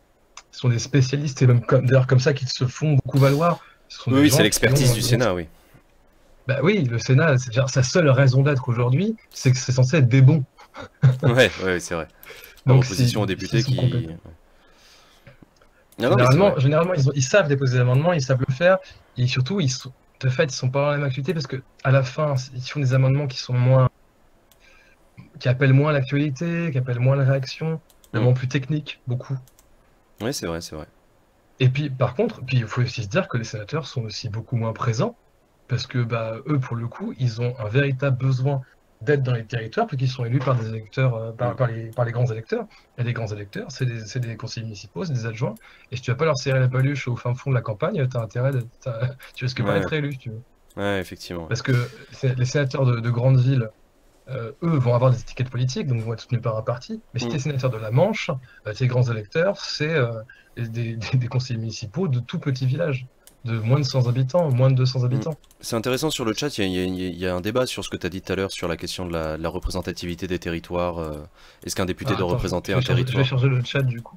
Ce sont des spécialistes, et même d'ailleurs comme ça qu'ils se font beaucoup valoir. Ce sont Oui, des oui, c'est gens qui l'expertise ont. du Sénat, oui. Bah oui, le Sénat, sa seule raison d'être aujourd'hui, c'est que c'est censé être des bons. Ouais, ouais, c'est vrai. Par Donc opposition aux s'ils députés sont qui. compétents. Non, non, mais c'est vrai. Généralement ils savent déposer des amendements, ils savent le faire, et surtout, de fait, ils sont pas dans la même actualité parce que à la fin, ils font des amendements qui appellent moins l'actualité, qui appellent moins la réaction, Mm. vraiment plus techniques, beaucoup. Ouais, c'est vrai, c'est vrai. Et puis, par contre, puis il faut aussi se dire que les sénateurs sont aussi beaucoup moins présents parce que, bah, eux, pour le coup, ils ont un véritable besoin d'être dans les territoires parce qu'ils sont élus par des électeurs, Mm. par les grands électeurs. Et les grands électeurs, c'est des conseillers municipaux, c'est des adjoints. Et si tu vas pas leur serrer la paluche au fin fond de la campagne, tu risques pas Ouais, d'être élu, si tu veux. ouais, effectivement. Parce que les sénateurs de grandes villes, eux, vont avoir des étiquettes politiques, donc vont être soutenus par un parti. Mais si tu Mm. es sénateur de la Manche, tes grands électeurs, c'est des conseillers municipaux de tout petits villages, de moins de 100 habitants, moins de 200 Mm. habitants. C'est intéressant sur le chat, il y a un débat sur ce que tu as dit tout à l'heure sur la question de la représentativité des territoires. Est-ce qu'un député Ah, doit attends, représenter je un vais je vais territoire? changer le chat du coup,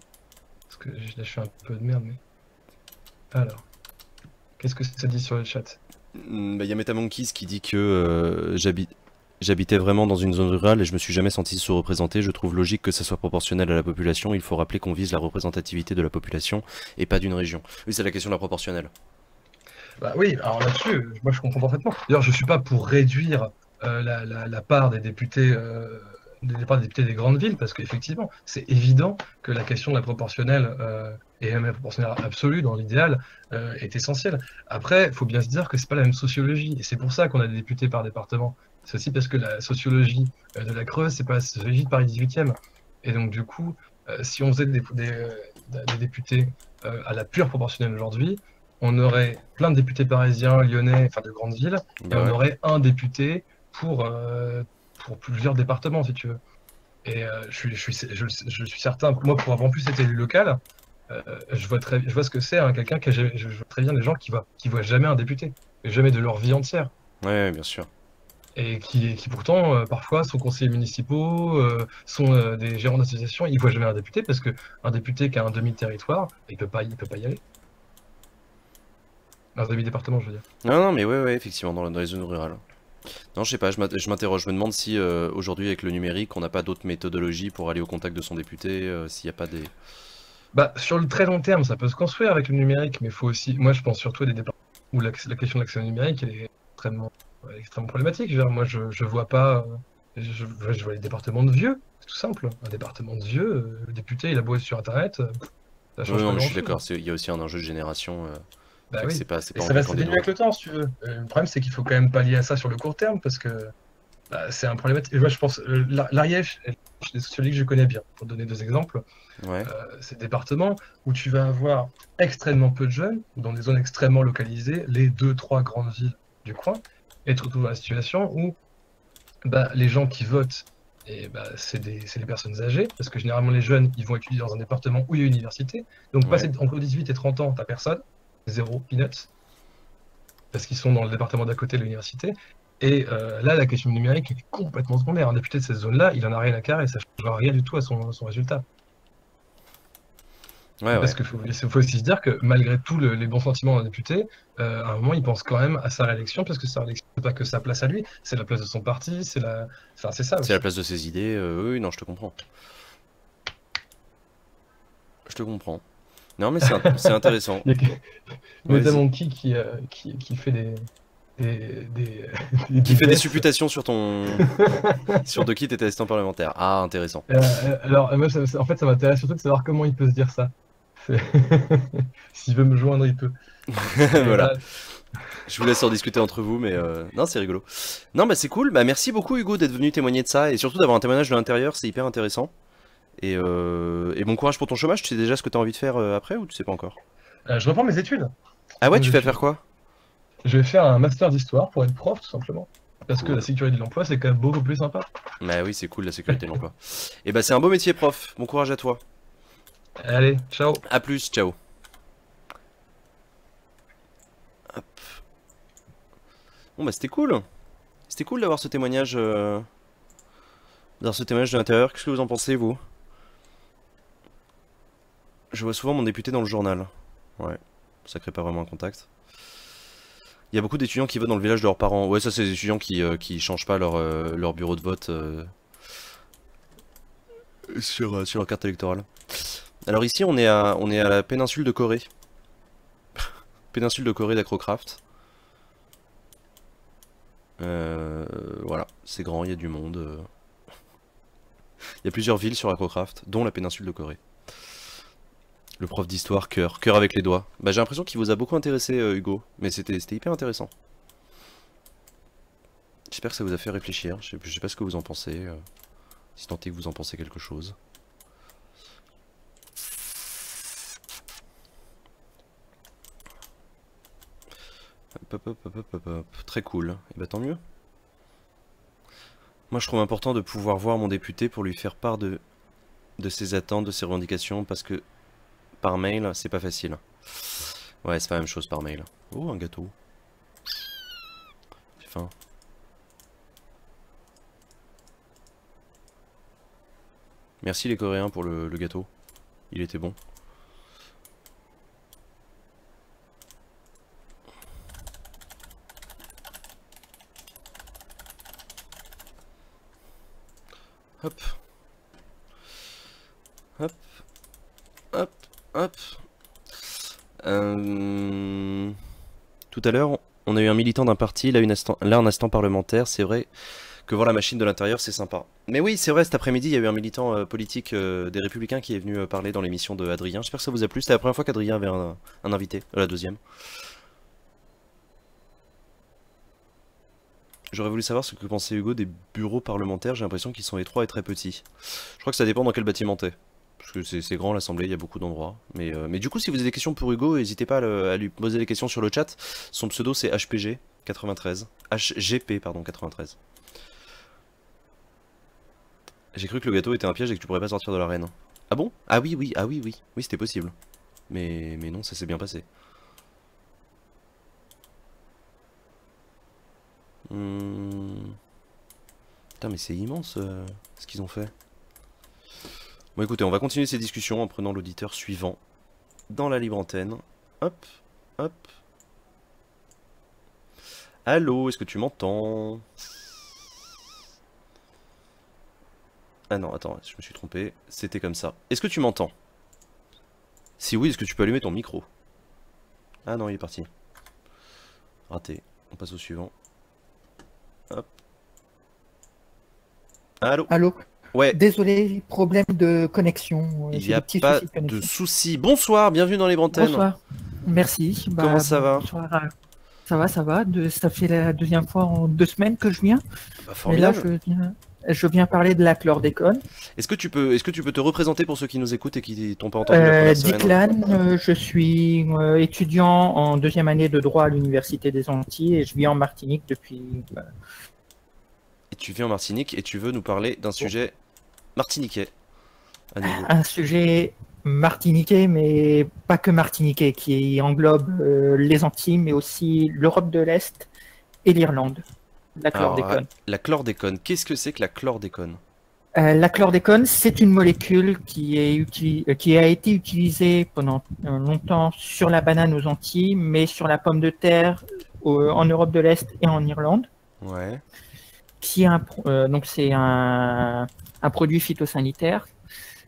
parce que là, je fais un peu de merde. Mais... Alors, qu'est-ce que ça dit sur le chat? Bah, il y a MetaMonkeys qui dit que j'habitais vraiment dans une zone rurale et je me suis jamais senti sous-représenté. Je trouve logique que ça soit proportionnel à la population. Il faut rappeler qu'on vise la représentativité de la population et pas d'une région. Oui, c'est la question de la proportionnelle. Bah oui, alors là-dessus, moi je comprends parfaitement. D'ailleurs, je suis pas pour réduire la part des députés, des députés des grandes villes, parce qu'effectivement, c'est évident que la question de la proportionnelle et même la proportionnelle absolue dans l'idéal est essentielle. Après, il faut bien se dire que c'est pas la même sociologie, et c'est pour ça qu'on a des députés par département. C'est aussi parce que la sociologie de la Creuse, c'est pas la sociologie de Paris 18e. Et donc du coup, si on faisait des députés à la pure proportionnelle aujourd'hui, on aurait plein de députés parisiens, lyonnais, enfin de grandes villes, et Bah on ouais. aurait un député pour plusieurs départements, si tu veux. Et je suis certain, moi, pour avoir plus été élu local, je vois ce que c'est, hein, quelqu'un je vois très bien des gens qui voient jamais un député, et jamais de leur vie entière. Ouais, bien sûr. Et qui pourtant, parfois, sont conseillers municipaux, sont des gérants d'associations, ils voient jamais un député parce que un député qui a un demi-territoire, il peut pas y aller. Un demi-département, je veux dire. Non, non, mais ouais, ouais, effectivement, dans les zones rurales. Non, je sais pas, je m'interroge, je me demande si aujourd'hui avec le numérique, on n'a pas d'autres méthodologies pour aller au contact de son député, s'il n'y a pas des... Bah, sur le très long terme, ça peut se construire avec le numérique, mais il faut aussi, moi je pense surtout à des départements où la question de l'accès au numérique, elle est extrêmement problématique. Je veux dire, moi je vois pas, je vois les départements de vieux, c'est tout simple. Un département de vieux, le député il a beau être sur Internet, ça Oui, change non, pas mais je suis grand-chose. d'accord, il y a aussi un enjeu de génération, Bah fait que oui, c'est et pas en ça va claquant des s'atténuer doigts. avec le temps si tu veux. Le problème c'est qu'il faut quand même pallier à ça sur le court terme parce que bah, c'est un problématique. Et moi je pense, l'Ariège, c'est celui que je connais bien, pour donner deux exemples. Ouais, Ces départements où tu vas avoir extrêmement peu de jeunes, ou dans des zones extrêmement localisées, les deux, trois grandes villes du coin, et tu te retrouves dans la situation où bah, les gens qui votent, et bah, c'est les personnes âgées, parce que généralement les jeunes, ils vont étudier dans un département où il y a une université. Donc ouais. passer entre 18 et 30 ans, t'as personne, zéro peanuts, parce qu'ils sont dans le département d'à côté de l'université. Et là, la question numérique est complètement secondaire. Un député de cette zone-là, il en a rien à carrer, ça ne changera rien du tout à son résultat. Ouais, Parce ouais. qu'il faut aussi se dire que malgré tous les bons sentiments d'un député, à un moment, il pense quand même à sa réélection, parce que sa réélection, c'est pas que sa place à lui, c'est la place de son parti, enfin, c'est ça C'est la aussi. place de ses idées, oui, oui, non, je te comprends. Je te comprends. Non, mais c'est intéressant. Il y a Vas-y. notamment qui fait des, Qui des fait des guesses. supputations sur ton... sur de qui t'étais assistant parlementaire. Ah, intéressant. Alors, moi, en fait, ça m'intéresse surtout de savoir comment il peut se dire ça. C'est- S'il veut me joindre, il peut. Mais Voilà. voilà. Je vous laisse en discuter entre vous, mais non, c'est rigolo. Non, bah c'est cool. Bah merci beaucoup Hugo d'être venu témoigner de ça et surtout d'avoir un témoignage de l'intérieur, c'est hyper intéressant. Et bon courage pour ton chômage. Tu sais déjà ce que t'as envie de faire après ou tu sais pas encore? Je reprends mes études. Je Ah ouais, reprends mes tu vas faire études. quoi? Je vais faire un master d'histoire pour être prof, tout simplement. Parce que la Cool. sécurité de l'emploi, c'est quand même beaucoup plus sympa. Bah oui, c'est cool la sécurité de l'emploi. Et bah c'est un beau métier prof. Bon courage à toi. Allez, ciao. À plus, ciao. Bon bah c'était cool. C'était cool d'avoir ce témoignage, de l'intérieur. Qu'est-ce que vous en pensez vous? Je vois souvent mon député dans le journal. Ouais, ça crée pas vraiment un contact. Il y a beaucoup d'étudiants qui votent dans le village de leurs parents. Ouais, ça c'est des étudiants qui changent pas leur bureau de vote sur leur carte électorale. Alors ici on est à la péninsule de Corée. Péninsule de Corée d'Acrocraft. Voilà, c'est grand, il y a du monde. Il y a plusieurs villes sur Acrocraft, dont la péninsule de Corée. Le prof d'histoire, cœur avec les doigts. Bah j'ai l'impression qu'il vous a beaucoup intéressé Hugo, mais c'était hyper intéressant. J'espère que ça vous a fait réfléchir, je sais pas ce que vous en pensez, si tant est que vous en pensez quelque chose. Hop, hop, hop, hop, hop, hop. Très cool, et bah tant mieux. Moi je trouve important de pouvoir voir mon député pour lui faire part de ses attentes, de ses revendications, parce que par mail c'est pas facile. Ouais, c'est pas la même chose par mail. Oh, un gâteau. J'ai faim. Merci les Coréens pour le gâteau. Il était bon. Hop, hop, hop, hop. Tout à l'heure, on a eu un militant d'un parti, là, là un instant parlementaire. C'est vrai que voir la machine de l'intérieur, c'est sympa. Mais oui, c'est vrai, cet après-midi, il y a eu un militant politique des Républicains qui est venu parler dans l'émission de Adrien. J'espère que ça vous a plu. C'était la première fois qu'Adrien avait un invité, la deuxième. J'aurais voulu savoir ce que pensait Hugo des bureaux parlementaires. J'ai l'impression qu'ils sont étroits et très petits. Je crois que ça dépend dans quel bâtiment t'es. Parce que c'est grand l'Assemblée, il y a beaucoup d'endroits. Mais du coup, si vous avez des questions pour Hugo, n'hésitez pas à lui poser des questions sur le chat. Son pseudo c'est HPG 93. HGP, pardon, 93. J'ai cru que le gâteau était un piège et que tu pourrais pas sortir de l'arène. Ah bon? Ah oui, oui, ah oui, oui. Oui, c'était possible. Mais non, ça s'est bien passé. Putain, mais c'est immense ce qu'ils ont fait. Bon, écoutez, on va continuer ces discussions en prenant l'auditeur suivant dans la libre antenne. Hop, hop. Allô, est-ce que tu m'entends? Ah non, attends, je me suis trompé. C'était comme ça. Est-ce que tu m'entends? Si oui, est-ce que tu peux allumer ton micro? Ah non, il est parti. Raté. On passe au suivant. Hop. Allô? Allô? Ouais. Désolé, problème de connexion. Il J'ai n'y a des petits pas soucis de connexion. de soucis. Bonsoir, bienvenue dans les Brantaines. Bonsoir. Merci. Comment ça va? Bonsoir. Ça va, ça va. Ça fait la deuxième fois en 2 semaines que je viens. Bah, Mais là, formidable. je viens parler de la chlordécone. Est-ce que tu peux te représenter pour ceux qui nous écoutent et qui t'ont pas entendu la première semaine? Diclan, je suis étudiant en 2e année de droit à l'Université des Antilles et je vis en Martinique depuis... Et tu vis en Martinique et tu veux nous parler d'un sujet martiniquais. À nouveau. Un sujet martiniquais, mais pas que martiniquais, qui englobe les Antilles, mais aussi l'Europe de l'Est et l'Irlande. La chlordécone. La chlordécone, qu'est-ce que c'est que la chlordécone? La chlordécone, c'est une molécule qui a été utilisée pendant longtemps sur la banane aux Antilles, mais sur la pomme de terre en Europe de l'Est et en Irlande. Ouais. Donc c'est un produit phytosanitaire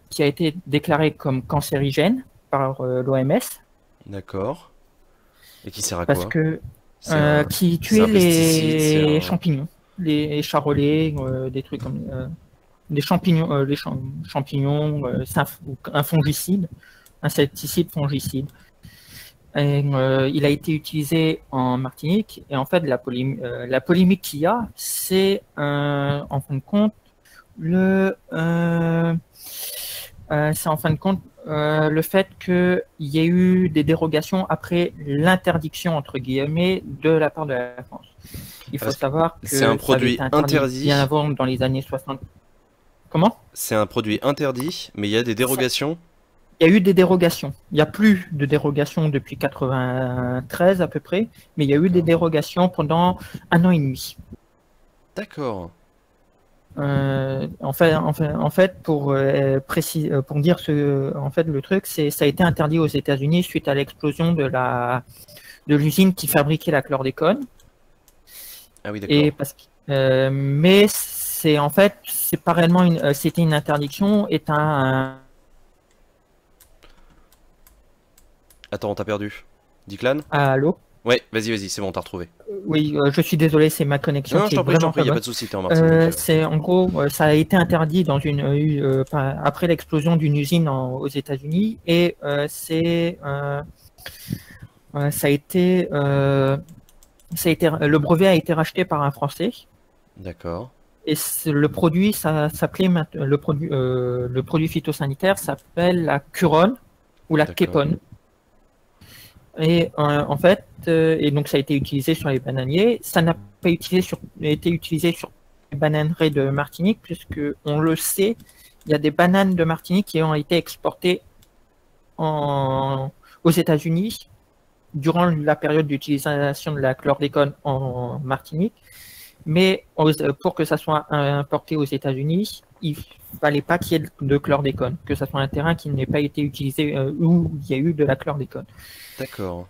qui a été déclaré comme cancérigène par l'OMS. D'accord. Et qui sert à parce quoi? que qui c'est tuait un pesticide, les champignons, les charolais, des trucs comme des champignons, champignons, c'est un fongicide, insecticide fongicide. Et, il a été utilisé en Martinique et en fait la polémique qu'il y a, c'est en fin de compte le fait qu'il y ait eu des dérogations après l'interdiction entre guillemets de la part de la France. Il faut savoir que c'est un produit interdit bien avant, dans les années 60. Comment? C'est un produit interdit, mais il y a des dérogations. Il y a eu des dérogations. Il n'y a plus de dérogations depuis 93 à peu près, mais il y a eu des dérogations pendant 1 an et demi. D'accord. En fait, pour dire le truc, ça a été interdit aux États-Unis suite à l'explosion de l'usine qui fabriquait la chlordécone. Ah oui, d'accord. Et mais c'est pas réellement c'était une interdiction, Attends, on t'a perdu. Diclan? Allô? Ouais, vas-y, c'est bon, on t'a retrouvé. Oui, je suis désolé, c'est ma connexion. Non, je t'en prie, il n'y a pas de souci, t'es en Martinique. C'est en gros, ça a été interdit après l'explosion d'une usine aux États-Unis et le brevet a été racheté par un Français. D'accord. Et le produit, le produit phytosanitaire s'appelle la Curon ou la Képone. Et en fait, et donc ça a été utilisé sur les bananiers. Ça n'a pas été utilisé sur les bananeraies de Martinique, puisque on le sait, il y a des bananes de Martinique qui ont été exportées aux États-Unis durant la période d'utilisation de la chlordécone en Martinique. Mais pour que ça soit importé aux États-Unis, il fallait pas qu'il y ait de chlordécone, que ça soit un terrain qui n'ait pas été utilisé où il y a eu de la chlordécone. D'accord.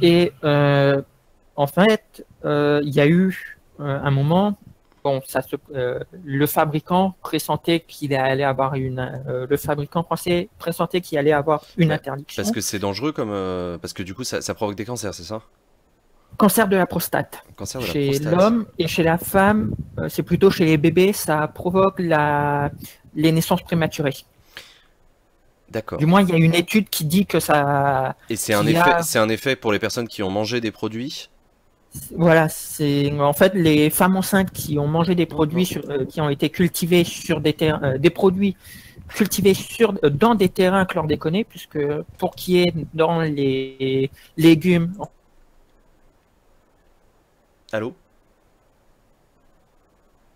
Et en fait, il y a eu un moment, le fabricant pressentait qu'il allait avoir le fabricant français pressentait qu'il allait avoir une interdiction. Parce que c'est dangereux parce que du coup ça provoque des cancers, c'est ça? Cancer de la prostate. Chez l'homme et chez la femme, c'est plutôt chez les bébés, ça provoque les naissances prématurées. D'accord. Du moins, il y a une étude qui dit que ça... Et c'est un effet pour les personnes qui ont mangé des produits? Voilà, c'est en fait les femmes enceintes qui ont mangé des produits qui ont été cultivés sur des terrains, des produits cultivés dans des terrains chlordéconés, puisque pour qu'il y ait dans les légumes... Allô?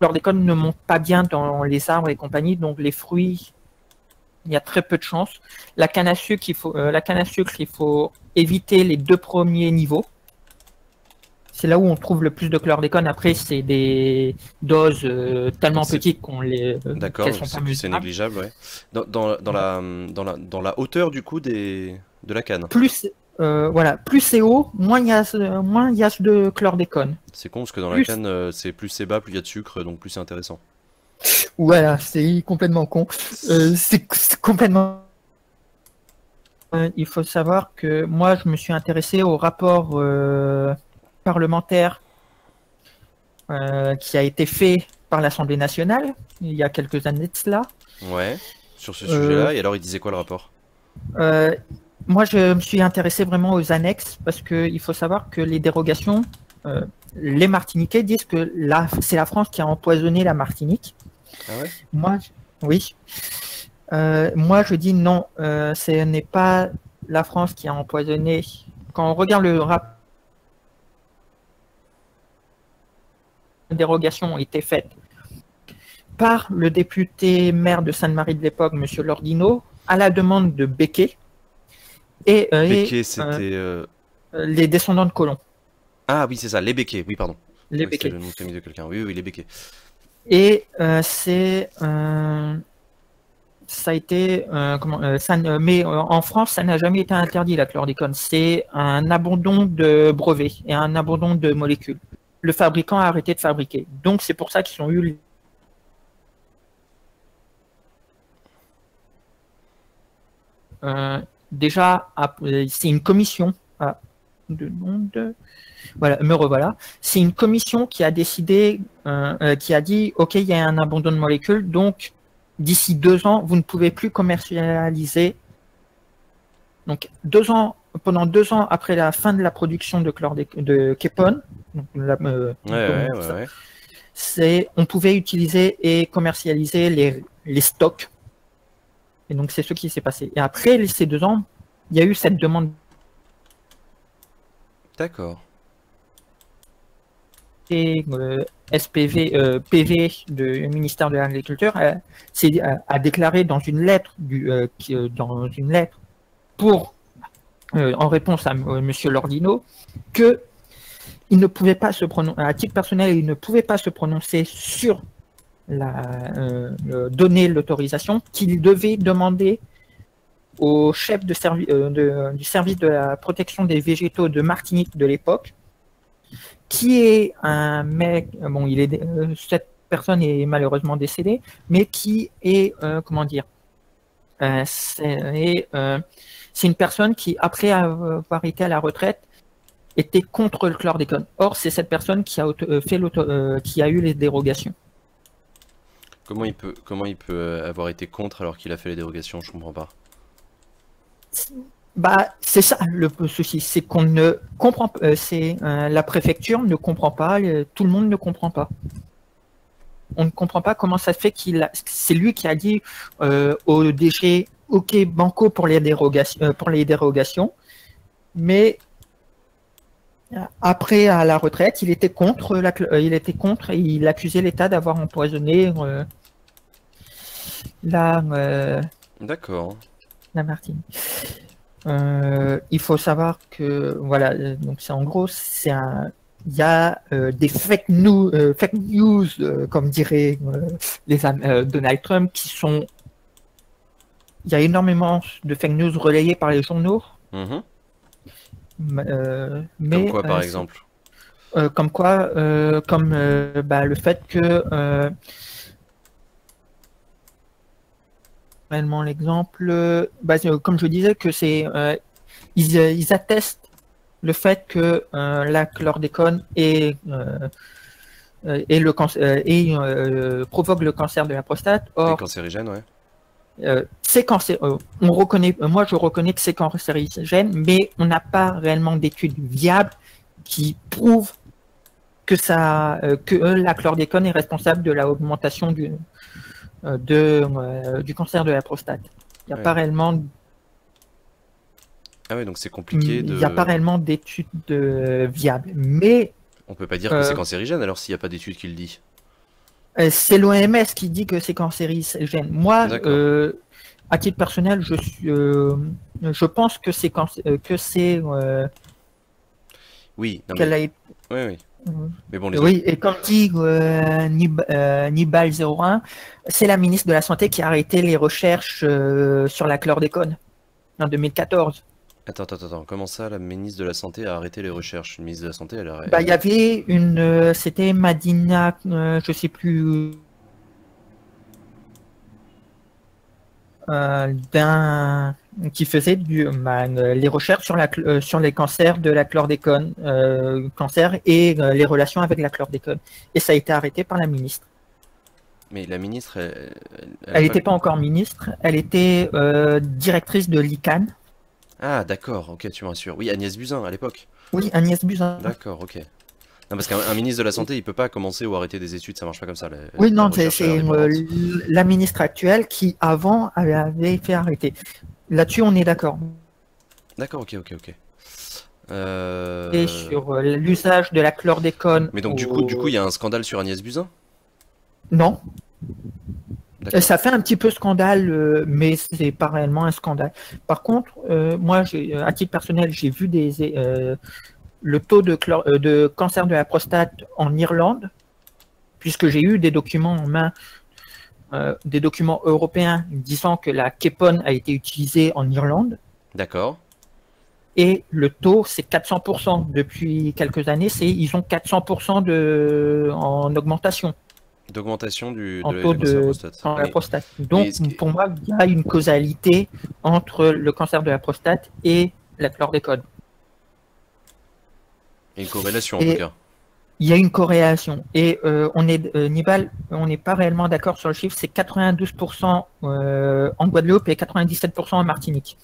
Le chlordécone ne monte pas bien dans les arbres et compagnie, donc les fruits, il y a très peu de chance. La canne à sucre, il faut éviter les 2 premiers niveaux. c'est là où on trouve le plus de chlordécone. Après, c'est des doses tellement petites d'accord, qu'elles sont pas c'est mesurables. négligeable, ouais. Dans la hauteur du coup de la canne. Voilà, plus c'est haut, moins il y a de chlordécone. C'est con parce que dans la canne, plus c'est bas, plus il y a de sucre, donc plus c'est intéressant. Voilà, c'est complètement con. C'est complètement. Il faut savoir que moi, je me suis intéressé au rapport parlementaire qui a été fait par l'Assemblée nationale il y a quelques années de cela. Ouais, sur ce sujet-là. Et alors, il disait quoi le rapport? Moi, je me suis intéressé vraiment aux annexes parce qu'il faut savoir que les dérogations, les Martiniquais disent que c'est la France qui a empoisonné la Martinique. Ah ouais? Oui. Moi, je dis non, ce n'est pas la France qui a empoisonné. Quand on regarde le rapport, les dérogations ont été faites par le député maire de Sainte-Marie de l'époque, M. Lordino, à la demande de Becquet. Becquet, c'était... les descendants de colons. Ah oui, c'est ça, les Becquet, oui, pardon. Les oui, Becquet. C'est le nom de famille de quelqu'un, oui, les Becquet. Et ça a été... mais en France, ça n'a jamais été interdit, la chlordécone. C'est un abandon de brevets et un abandon de molécules. Le fabricant a arrêté de fabriquer. Donc, c'est pour ça qu'ils ont eu... déjà, c'est une commission. Voilà, me revoilà. C'est une commission qui a décidé, qui a dit, OK, il y a un abandon de molécules, donc d'ici 2 ans, vous ne pouvez plus commercialiser. Donc, pendant 2 ans après la fin de la production de Kepone, on pouvait utiliser et commercialiser les stocks. Et donc, c'est ce qui s'est passé. Et après ces 2 ans, il y a eu cette demande. D'accord. Et PV du ministère de l'Agriculture a déclaré dans une lettre en réponse à M. Lordino que il ne pouvait pas se prononcer à titre personnel, il ne pouvait pas se prononcer sur donner l'autorisation, qu'il devait demander au chef du service de la protection des végétaux de Martinique de l'époque, qui est un mec, bon, cette personne est malheureusement décédée, mais qui est, c'est une personne qui, après avoir été à la retraite, était contre le chlordécone. Or, c'est cette personne qui a qui a eu les dérogations. Comment il peut avoir été contre alors qu'il a fait les dérogations? Je comprends pas. Bah, c'est ça le souci, c'est qu'on ne comprend pas, la préfecture ne comprend pas, tout le monde ne comprend pas. On ne comprend pas comment ça se fait c'est lui qui a dit au DG, OK, banco pour les dérogations, mais après à la retraite, il était contre et il accusait l'État d'avoir empoisonné D'accord. La Martinique. Il faut savoir que voilà, donc c'est en gros, il y a des fake news, comme dirait Donald Trump, qui sont. Il y a énormément de fake news relayées par les journaux. Mmh. Mais comme quoi, par exemple? Comme quoi, le fait que réellement l'exemple, comme je disais, que ils attestent le fait que la chlordécone provoque le cancer de la prostate. Or, c'est cancérigène, ouais. C'est moi je reconnais que c'est cancérigène, mais on n'a pas réellement d'études viables qui prouvent que la chlordécone est responsable de l'augmentation du cancer de la prostate. Il n'y a pas réellement. Ah ouais, donc c'est compliqué Il n'y a pas réellement d'études viables. Mais. On peut pas dire que c'est cancérigène alors s'il n'y a pas d'études qui le dit. C'est l'OMS qui dit que c'est cancérigène. Moi, à titre personnel, je pense que c'est Oui, non, qu'elle mais... a été. Oui, oui. Mhm. Mais bon, les Oui, et comme dit Nibal 01, c'est la ministre de la Santé qui a arrêté les recherches sur la chlordécone en 2014. Attends. Comment ça, la ministre de la Santé a arrêté les recherches? Une ministre de la Santé, Bah, il y avait c'était Madina, je sais plus, qui faisait les recherches sur sur les cancers de la chlordécone, cancer et les relations avec la chlordécone. Et ça a été arrêté par la ministre. Mais la ministre, elle a Elle pas... n'était pas encore ministre, elle était directrice de l'ICAN. Ah, d'accord, ok, tu me rassures. Oui, Agnès Buzyn, à l'époque. Oui, Agnès Buzyn. D'accord, ok. Non, parce qu'un ministre de la Santé, il peut pas commencer ou arrêter des études, ça marche pas comme ça. Oui, La non, recherche est c'est indépendante. la ministre actuelle qui, avant, avait fait arrêter. Là-dessus, on est d'accord. D'accord, ok. Et sur l'usage de la chlordécone Mais donc, du coup, il y a un scandale sur Agnès Buzyn? Non. D'accord. Ça fait un petit peu scandale, mais c'est pas réellement un scandale. Par contre, moi, à titre personnel, j'ai vu le taux de cancer de la prostate en Irlande, puisque j'ai eu des documents en main, des documents européens disant que la Kepone a été utilisée en Irlande. D'accord. Et le taux, c'est 400%. Depuis quelques années, ils ont 400% en augmentation. D'augmentation En du taux cancer de de prostate. cancer de la prostate. mais Donc, est-ce que- pour moi, il y a une causalité entre le cancer de la prostate et la chlordécone. Il y a une corrélation, en tout Et cas. il y a une corrélation. Et Nibal, on n'est pas réellement d'accord sur le chiffre, c'est 92% en Guadeloupe et 97% en Martinique.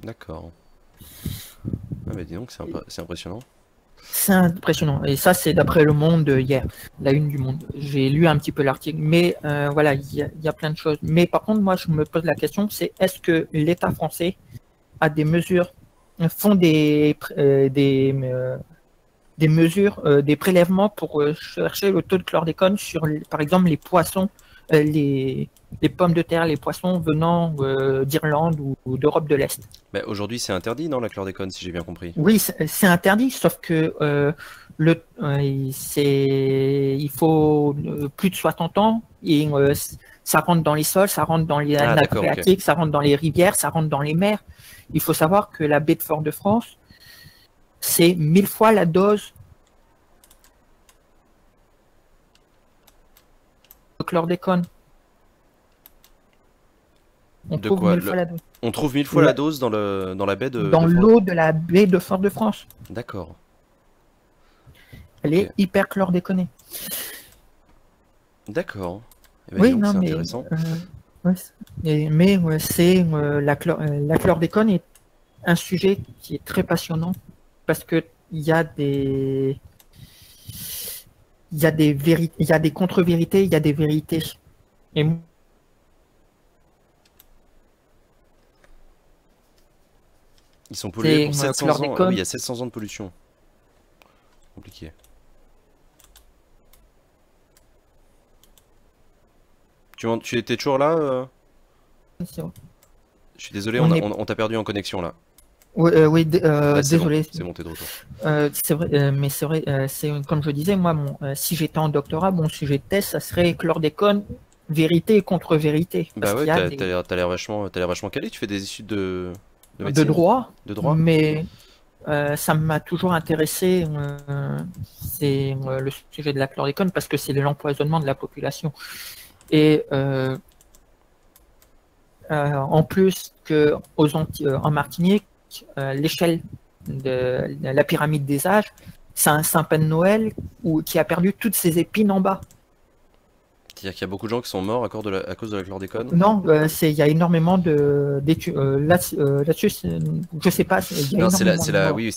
D'accord. Ah, bah dis donc, c'est impressionnant. C'est impressionnant. Et ça, c'est d'après Le Monde hier, la une du Monde. J'ai lu un petit peu l'article, mais voilà, il y a plein de choses. Mais par contre, moi, je me pose la question, c'est est-ce que l'État français a des mesures, font des mesures, des prélèvements pour chercher le taux de chlordécone sur, par exemple, les poissons, les pommes de terre, les poissons venant d'Irlande ou d'Europe de l'Est. Bah, aujourd'hui, c'est interdit, non, la chlordécone, si j'ai bien compris. Oui, c'est interdit, sauf que il faut plus de 60 ans et ça rentre dans les sols, ça rentre dans les Ah, nappes d'accord, ok. phréatiques, ça rentre dans les rivières, ça rentre dans les mers. Il faut savoir que la baie de Fort-de-France, c'est 1000 fois la dose de chlordécone. On De trouve quoi 1000 fois la dose. On trouve 1000 fois la dose dans la baie Dans de Fort- l'eau de la baie de Fort-de-France. D'accord. Elle Ok. est hyper chlordéconée. D'accord. Eh ben, dis Oui, donc, non, c'est mais intéressant. ouais, mais ouais, la chlordécone est un sujet qui est très passionnant parce que il y a des vérités, il y a des contre-vérités, il y a des vérités. Et Ils sont pollués pour c'est 700 ans. Ah oui, chlordécone. il y a 700 ans de pollution. Compliqué. Tu étais toujours là Je suis désolé, On est- on t'a perdu en connexion là. Oui, Ah, c'est bon, désolé. c'est bon, t'es de retour. C'est vrai, mais c'est vrai, c'est comme je disais, moi, si j'étais en doctorat, mon sujet de thèse, ça serait chlordécone, vérité et contre-vérité. Parce Bah ouais, qu'il y a t'as l'air vachement calé. Tu fais des études de de médecine? droit, De droit? mais ça m'a toujours intéressé, c'est le sujet de la chlordécone parce que c'est l'empoisonnement de la population. Et en plus que en Martinique, l'échelle de la pyramide des âges, c'est un sapin de Noël qui a perdu toutes ses épines en bas. C'est-à-dire qu'il y a beaucoup de gens qui sont morts à cause de la chlordécone? Non, il y a énormément d'études. Là-dessus, je sais pas, il y a Non, énormément de morts. oui,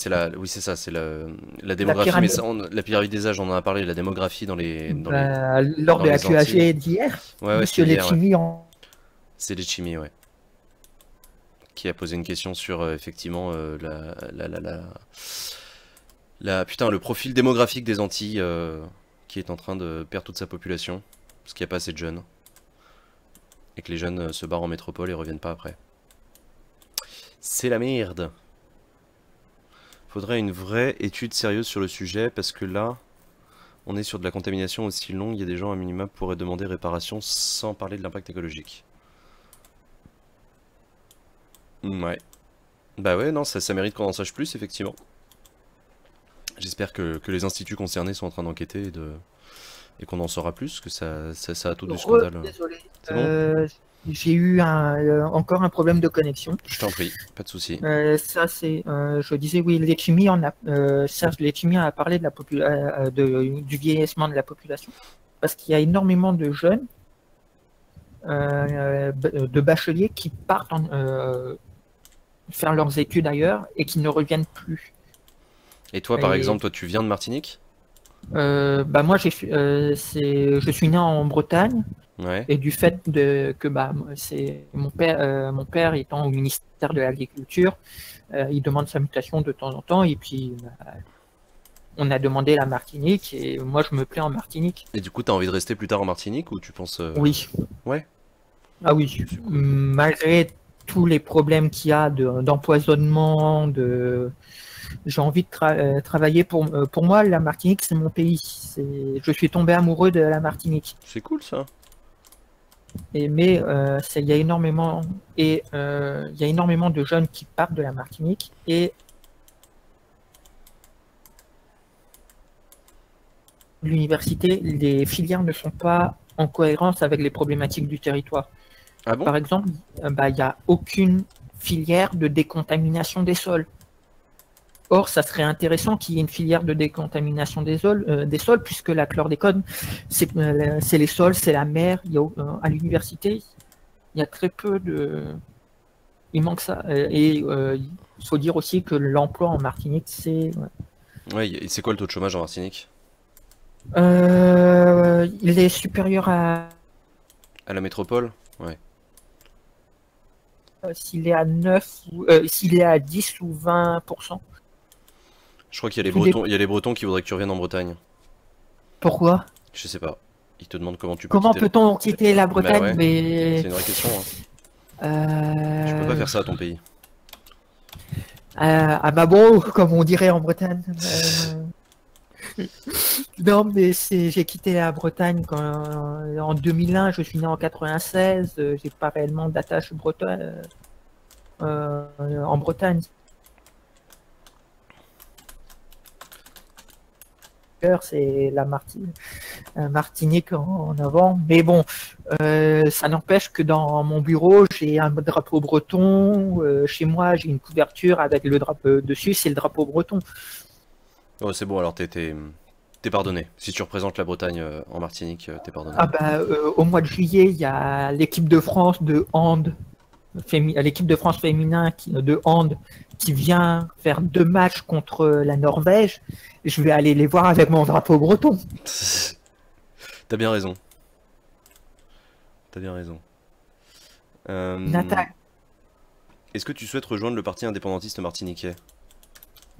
c'est ça, c'est la démographie. Mais pyramide. ça, la pyramide des âges, on en a parlé, la démographie dans Lors dans de la les Antilles. QAG d'hier, Ouais, Monsieur c'était hier, ouais. Letchimy C'est Letchimy, ouais. Qui a posé une question sur effectivement putain, le profil démographique des Antilles qui est en train de perdre toute sa population parce qu'il n'y a pas assez de jeunes et que les jeunes se barrent en métropole et reviennent pas après. C'est la merde. Faudrait une vraie étude sérieuse sur le sujet parce que là, on est sur de la contamination aussi longue. Il y a des gens à minima pourraient demander réparation sans parler de l'impact écologique. Ouais. Bah ouais, non, ça mérite qu'on en sache plus, effectivement. J'espère que les instituts concernés sont en train d'enquêter et qu'on en saura plus, que ça a tout du scandale. Désolé. C'est bon? J'ai eu encore un problème de connexion. Je t'en prie, pas de souci. Ça, c'est, je disais, oui, Letchimy Serge Letchimy a parlé du vieillissement de la population, parce qu'il y a énormément de jeunes, de bacheliers qui partent faire leurs études ailleurs et qui ne reviennent plus. Et toi, par exemple, toi, tu viens de Martinique? Bah moi, je suis né en Bretagne. Ouais. Et du fait que c'est mon père étant au ministère de l'Agriculture, il demande sa mutation de temps en temps, et puis on a demandé la Martinique, et moi je me plais en Martinique. Et du coup, t'as envie de rester plus tard en Martinique ou tu penses... Oui. Ouais. Ah oui. Malgré tous les problèmes qu'il y a d'empoisonnement, j'ai envie de travailler pour moi. La Martinique, c'est mon pays. Je suis tombé amoureux de la Martinique. C'est cool ça. Mais il y a énormément de jeunes qui partent de la Martinique et l'université, les filières ne sont pas en cohérence avec les problématiques du territoire. Ah bon? Par exemple, il n'y a aucune filière de décontamination des sols. Or, ça serait intéressant qu'il y ait une filière de décontamination des sols, puisque la chlordécone, c'est les sols, c'est la mer. À l'université, il y a très peu de... Il manque ça. Il faut dire aussi que l'emploi en Martinique, c'est... Ouais, c'est quoi le taux de chômage en Martinique? Il est supérieur à... À la métropole? Ouais. S'il est à 10 ou 20%. Je crois qu'il y a les Bretons qui voudraient que tu reviennes en Bretagne. Pourquoi? Je sais pas. Ils te demandent comment tu peux Comment peut-on quitter la Bretagne? Bah ouais, mais... c'est une vraie question. Hein. Tu peux pas faire ça à ton pays. Ah bah bon, comme on dirait en Bretagne. Non, mais j'ai quitté la Bretagne en 2001, je suis né en 96, j'ai pas réellement d'attache en Bretagne. C'est la Martinique en avant, mais bon, ça n'empêche que dans mon bureau j'ai un drapeau breton, chez moi j'ai une couverture avec le drapeau dessus, c'est le drapeau breton. Oh c'est bon, alors t'es pardonné. Si tu représentes la Bretagne en Martinique, t'es pardonné. Ah bah au mois de juillet, il y a l'équipe de France de hand, l'équipe de France féminin de hand qui vient faire 2 matchs contre la Norvège. Je vais aller les voir avec mon drapeau breton. T'as bien raison. T'as bien raison. Natal. Est-ce que tu souhaites rejoindre le parti indépendantiste martiniquais?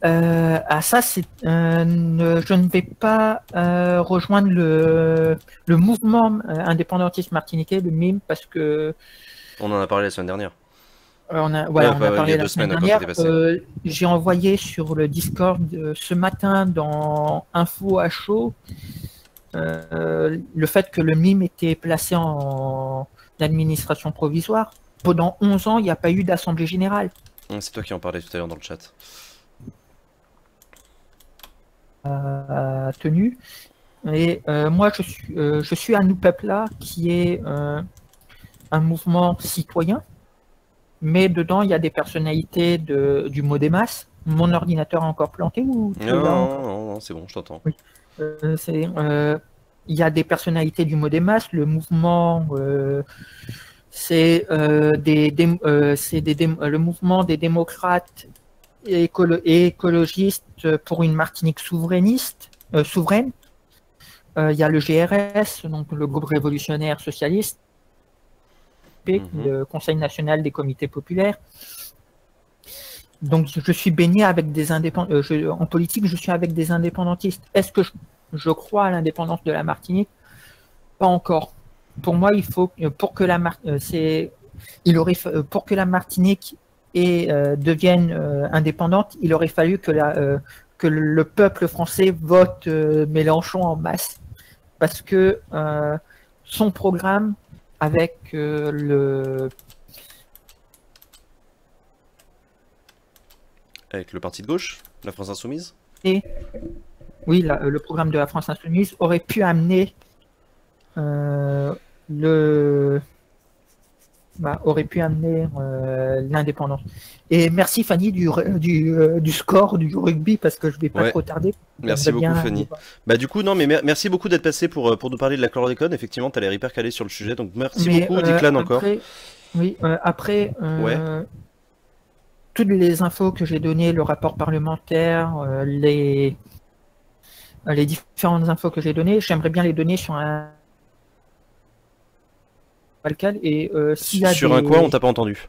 Ça, je ne vais pas rejoindre le mouvement indépendantiste martiniquais, le MIM, parce que... On en a parlé la semaine dernière. On a parlé la semaine dernière. J'ai envoyé sur le Discord ce matin dans Info à chaud le fait que le MIM était placé en administration provisoire. Pendant 11 ans, il n'y a pas eu d'assemblée générale. C'est toi qui en parlais tout à l'heure dans le chat. Tenue. Et moi, je suis un Nous-Peuple-là qui est un mouvement citoyen. Mais dedans, il y a des personnalités du Modémas. Mon ordinateur a encore planté ou Non, c'est bon, je t'entends. Oui. Il y a des personnalités du Modémas. Le mouvement, c'est le mouvement des démocrates et écologistes pour une Martinique souveraine. Il y a le GRS, donc le groupe révolutionnaire socialiste. Le Conseil national des comités populaires. Donc je suis baigné avec des indépendantistes. En politique, je suis avec des indépendantistes. Est-ce que je crois à l'indépendance de la Martinique? Pas encore. Pour moi, il faut pour que la Martinique et devienne indépendante, il aurait fallu que le peuple français vote Mélenchon en masse. Parce que son programme avec Avec le parti de gauche, la France Insoumise? oui, le programme de la France Insoumise aurait pu amener l'indépendance. Et merci Fanny du score du rugby, parce que je vais pas trop tarder. Merci beaucoup Fanny. Bah du coup non mais merci beaucoup d'être passé pour nous parler de la chlordécone. Effectivement t'as l'air hyper calé sur le sujet, donc merci beaucoup Declan encore. Après toutes les infos que j'ai données, le rapport parlementaire, les différentes infos que j'ai données, j'aimerais bien les donner sur un et s'il y a sur un quoi, on t'a pas entendu?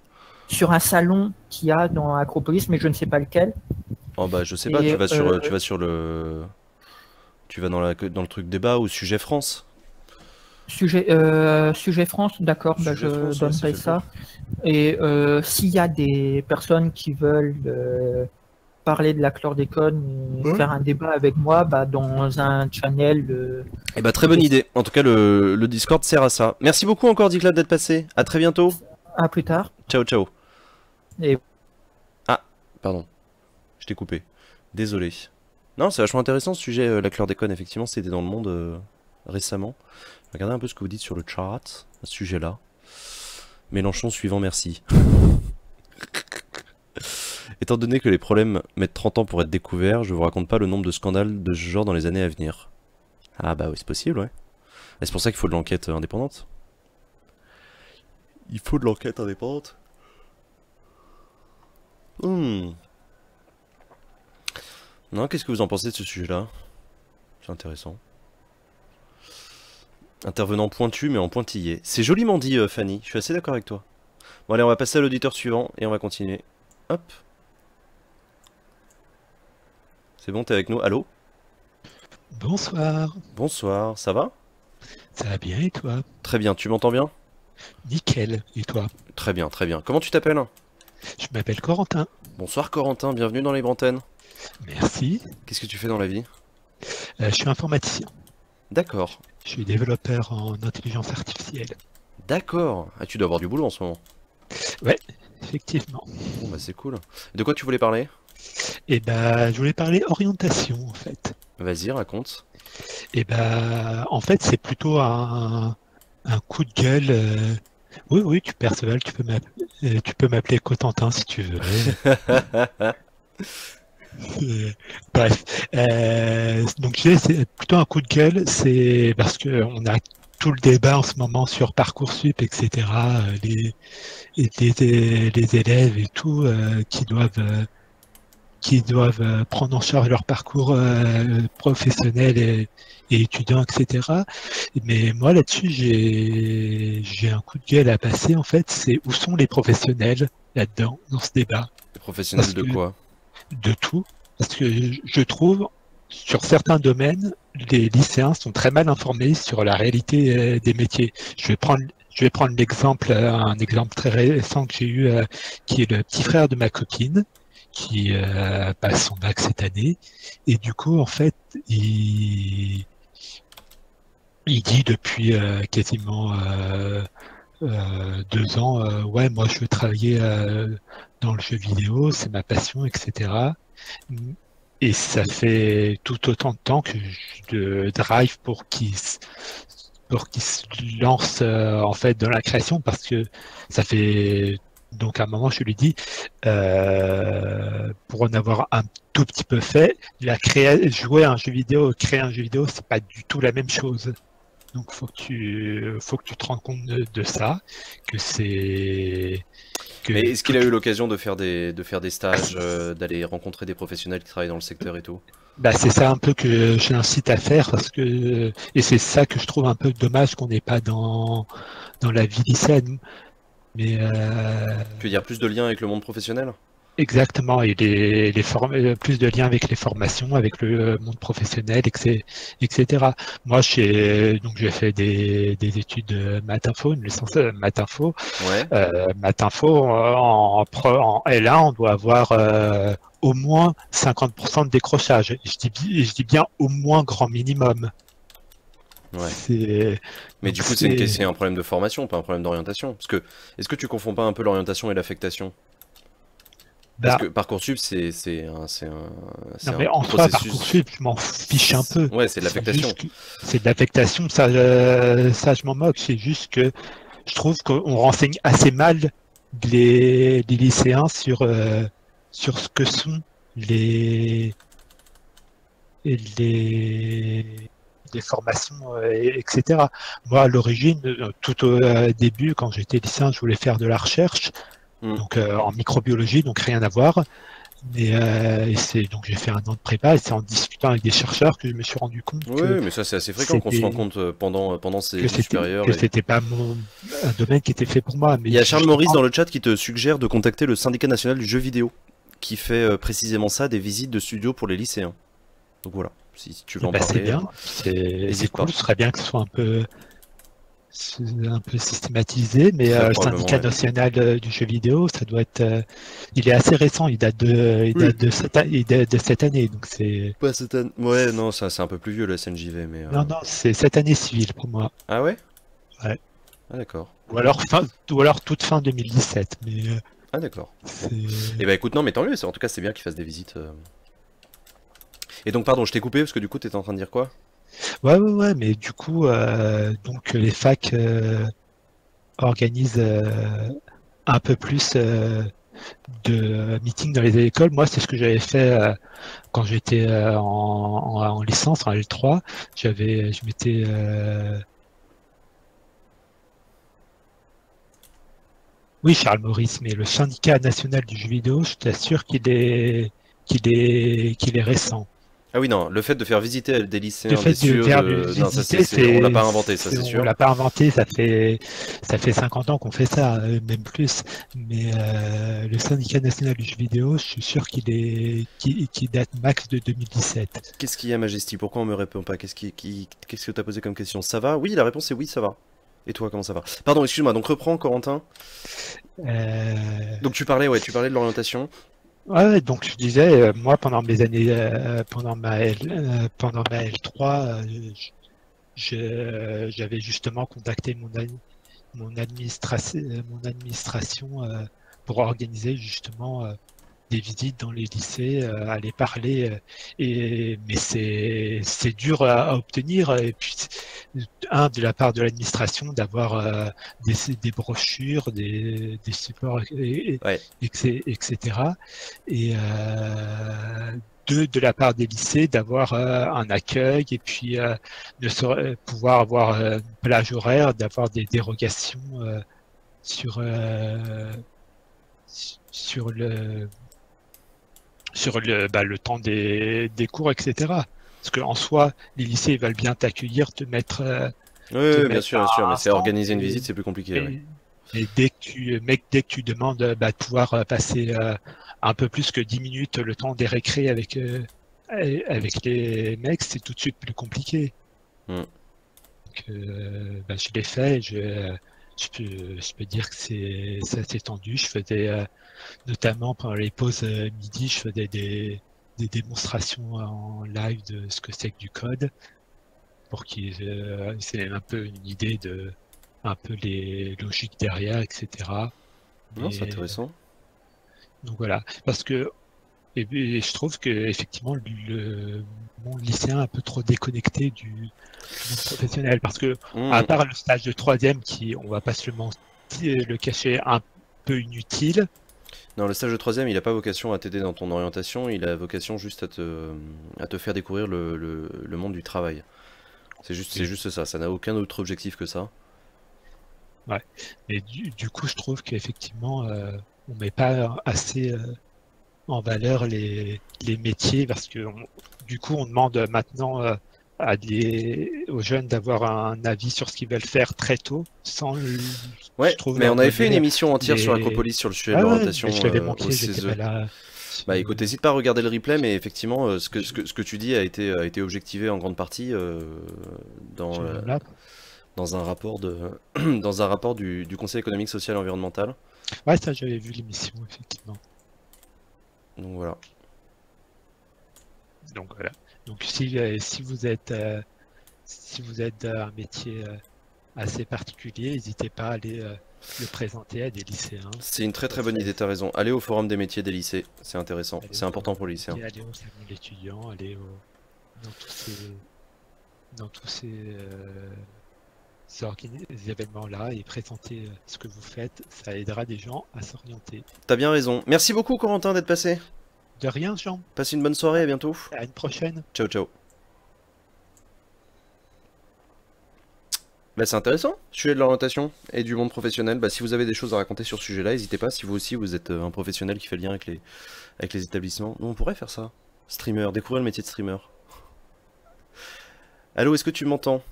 Sur un salon qu'il y a dans Acropolis, mais je ne sais pas lequel. Oh bah je sais pas, tu vas dans le truc débat ou sujet France. Sujet France, d'accord, bah je donnerai ça. Et s'il y a des personnes qui veulent parler de la chlordécone et faire un débat avec moi, bah, dans un channel. Eh bah, très bonne idée. En tout cas, le Discord sert à ça. Merci beaucoup encore, Declan, d'être passé. À très bientôt. À plus tard. Ciao, ciao. Et... Ah, pardon. Je t'ai coupé. Désolé. Non, c'est vachement intéressant ce sujet, la chlordécone. Effectivement, c'était dans le monde récemment. Regardez un peu ce que vous dites sur le chat à ce sujet-là. Mélenchon suivant, merci. Étant donné que les problèmes mettent 30 ans pour être découverts, je vous raconte pas le nombre de scandales de ce genre dans les années à venir. Ah bah oui, c'est possible, ouais. Et c'est pour ça qu'il faut de l'enquête indépendante. Il faut de l'enquête indépendante. Non, qu'est-ce que vous en pensez de ce sujet-là? C'est intéressant. Intervenant pointu mais en pointillé. C'est joliment dit, Fanny, je suis assez d'accord avec toi. Bon allez, on va passer à l'auditeur suivant et on va continuer. Hop. C'est bon, t'es avec nous? Allô? Bonsoir. Bonsoir, ça va? Ça va bien et toi? Très bien, tu m'entends bien? Nickel, et toi? Très bien, très bien. Comment tu t'appelles? Je m'appelle Corentin. Bonsoir Corentin, bienvenue dans les Brantaines. Merci. Qu'est-ce que tu fais dans la vie? Je suis informaticien. D'accord. Je suis développeur en intelligence artificielle. D'accord. Ah, tu dois avoir du boulot en ce moment. Ouais, effectivement. Bon bah c'est cool. Et de quoi tu voulais parler? Et bah, je voulais parler orientation en fait. Vas-y, raconte. Et bah, en fait, c'est plutôt un coup de gueule. Oui, tu Perceval, tu peux m'appeler Cotentin si tu veux. Bref, donc c'est plutôt un coup de gueule, c'est parce que on a tout le débat en ce moment sur Parcoursup, etc. Les élèves et tout qui doivent prendre en charge leur parcours professionnel et étudiant, etc. Mais moi là-dessus, j'ai un coup de gueule à passer en fait. C'est où sont les professionnels là-dedans, dans ce débat? Les professionnels de quoi? De tout, parce que je trouve, sur certains domaines, les lycéens sont très mal informés sur la réalité des métiers. Je vais prendre l'exemple, un exemple très récent que j'ai eu, qui est le petit frère de ma copine, qui passe son bac cette année, et du coup, en fait, il dit depuis quasiment 2 ans, ouais, moi je veux travailler dans le jeu vidéo, c'est ma passion, etc. Et ça fait tout autant de temps que je drive pour qu'il se lance en fait dans la création, parce que ça fait donc à un moment je lui dis pour en avoir un tout petit peu fait, jouer à un jeu vidéo, créer un jeu vidéo, c'est pas du tout la même chose. Donc faut que tu te rendes compte de ça, que c'est. Mais est-ce qu'il a eu l'occasion de faire des stages, d'aller rencontrer des professionnels qui travaillent dans le secteur et tout? Bah c'est ça un peu que j'incite à faire, parce que et c'est ça que je trouve un peu dommage qu'on n'ait pas dans la vie lycéenne. Mais tu veux dire plus de liens avec le monde professionnel? Exactement, et plus de liens avec les formations, avec le monde professionnel, etc. Moi, j'ai fait des études maths info, une licence maths info. Ouais. Maths info, en L1, on doit avoir au moins 50% de décrochage. Je dis bien au moins grand minimum. Ouais. Mais du coup, c'est un problème de formation, pas un problème d'orientation. Parce que, est-ce que tu confonds pas un peu l'orientation et l'affectation? Parce que Parcoursup, c'est un en soi, Parcoursup, je m'en fiche un peu. Ouais, c'est de l'affectation. C'est de l'affectation, ça je m'en moque. C'est juste que je trouve qu'on renseigne assez mal les lycéens sur ce que sont les formations, etc. Moi, à l'origine, tout au début, quand j'étais lycéen, je voulais faire de la recherche. Donc en microbiologie, donc rien à voir. Mais donc j'ai fait un an de prépa et c'est en discutant avec des chercheurs que je me suis rendu compte que mais ça c'est assez fréquent qu'on se rend compte pendant ces études supérieures. Que c'était pas un domaine qui était fait pour moi. Mais il y a Charles Maurice dans le chat qui te suggère de contacter le syndicat national du jeu vidéo, qui fait précisément ça, des visites de studio pour les lycéens. Donc voilà, si tu veux en parler. C'est bien, c'est cool, ce serait bien que ce soit un peu systématisé, mais le syndicat national du jeu vidéo, ça doit être, il est assez récent, il date de cette année, donc c'est. Pas cette année. Ouais, non, ça c'est un peu plus vieux le SNJV, mais. Non, c'est cette année civile pour moi. Ah ouais. Ouais. Ah d'accord. Ou alors toute fin 2017, mais. Ah d'accord. Et bah écoute, non, mais tant mieux, en tout cas c'est bien qu'ils fassent des visites. Et donc pardon, je t'ai coupé parce que du coup t'étais en train de dire quoi? Ouais, mais du coup, donc les facs organisent un peu plus de meetings dans les écoles. Moi, c'est ce que j'avais fait quand j'étais en licence, en L3. Je m'étais oui, Charles Maurice, mais le syndicat national du jeu vidéo, je t'assure qu'il est récent. Ah oui, non, le fait de faire visiter des lycéens, non, on l'a pas inventé, ça c'est sûr. On l'a pas inventé, ça fait 50 ans qu'on fait ça, même plus. Mais le syndicat national du jeu vidéo, je suis sûr qu'il date max de 2017. Qu'est-ce qu'il y a, Majesty? Pourquoi on me répond pas? Qu'est-ce que t'as posé comme question? Ça va? Oui, la réponse est oui, ça va. Et toi, comment ça va? Pardon, excuse-moi, donc reprends, Corentin. Donc tu parlais de l'orientation. Ouais, donc je disais, moi pendant mes années, pendant ma L3, j'avais justement contacté mon administration pour organiser justement des visites dans les lycées, aller parler, mais c'est dur à obtenir. Et puis, de la part de l'administration, d'avoir des brochures, des supports, etc. Et de la part des lycées, d'avoir un accueil et puis pouvoir avoir une plage horaire, d'avoir des dérogations sur le temps des cours, etc. Parce qu'en soi, les lycées veulent bien t'accueillir, te mettre. Oui, bien sûr, mais c'est organiser une visite, c'est plus compliqué. Et dès que tu demandes de pouvoir passer un peu plus que 10 minutes le temps des récrés avec les mecs, c'est tout de suite plus compliqué. Donc, je l'ai fait, je peux dire que ça s'est tendu. Je faisais notamment pendant les pauses midi, je faisais des démonstrations en live de ce que c'est que du code pour qu'ils aient un peu une idée de un peu les logiques derrière, etc. Non, c'est intéressant. Donc voilà, parce que et je trouve que effectivement le monde lycéen est un peu trop déconnecté du monde professionnel, parce que à part le stage de troisième qui, on va pas se le cacher, un peu inutile. Non, le stage de troisième, il n'a pas vocation à t'aider dans ton orientation, il a vocation juste à te faire découvrir le monde du travail. C'est juste ça, ça n'a aucun autre objectif que ça. Ouais, mais du coup, je trouve qu'effectivement, on met pas assez en valeur les métiers, parce que du coup, on demande maintenant aux jeunes d'avoir un avis sur ce qu'ils veulent faire très tôt, sans, Ouais, je trouve, mais leur on avait fait une donner émission entière sur des- Acropolis sur le sujet de Ah ouais, l'orientation mais je l'avais au manqué, j'étais CESE. pas là. Bah écoute, n'hésite pas à regarder le replay, mais effectivement, ce que tu dis a été objectivé en grande partie dans, Là, dans un rapport dans un rapport du Conseil économique, social et environnemental. ouais, ça, j'avais vu l'émission, effectivement. Donc voilà. Donc voilà. Donc si vous êtes un métier assez particulier, n'hésitez pas à aller le présenter à des lycéens. C'est une très très bonne idée, t'as raison. Allez au forum des métiers des lycées, c'est intéressant, Allez c'est au important forum pour les des lycéens. métiers, aller au salon de l'étudiant, aller dans tous ces événements-là et présenter ce que vous faites. Ça aidera des gens à s'orienter. T'as bien raison. Merci beaucoup Corentin d'être passé. De rien, Jean. Passe une bonne soirée, à bientôt. À une prochaine. Ciao ciao. Bah, c'est intéressant, sujet de l'orientation et du monde professionnel. Bah, si vous avez des choses à raconter sur ce sujet-là, n'hésitez pas. Si vous aussi vous êtes un professionnel qui fait le lien avec les établissements, nous, on pourrait faire ça. Streamer, découvrir le métier de streamer. Allô, est-ce que tu m'entends?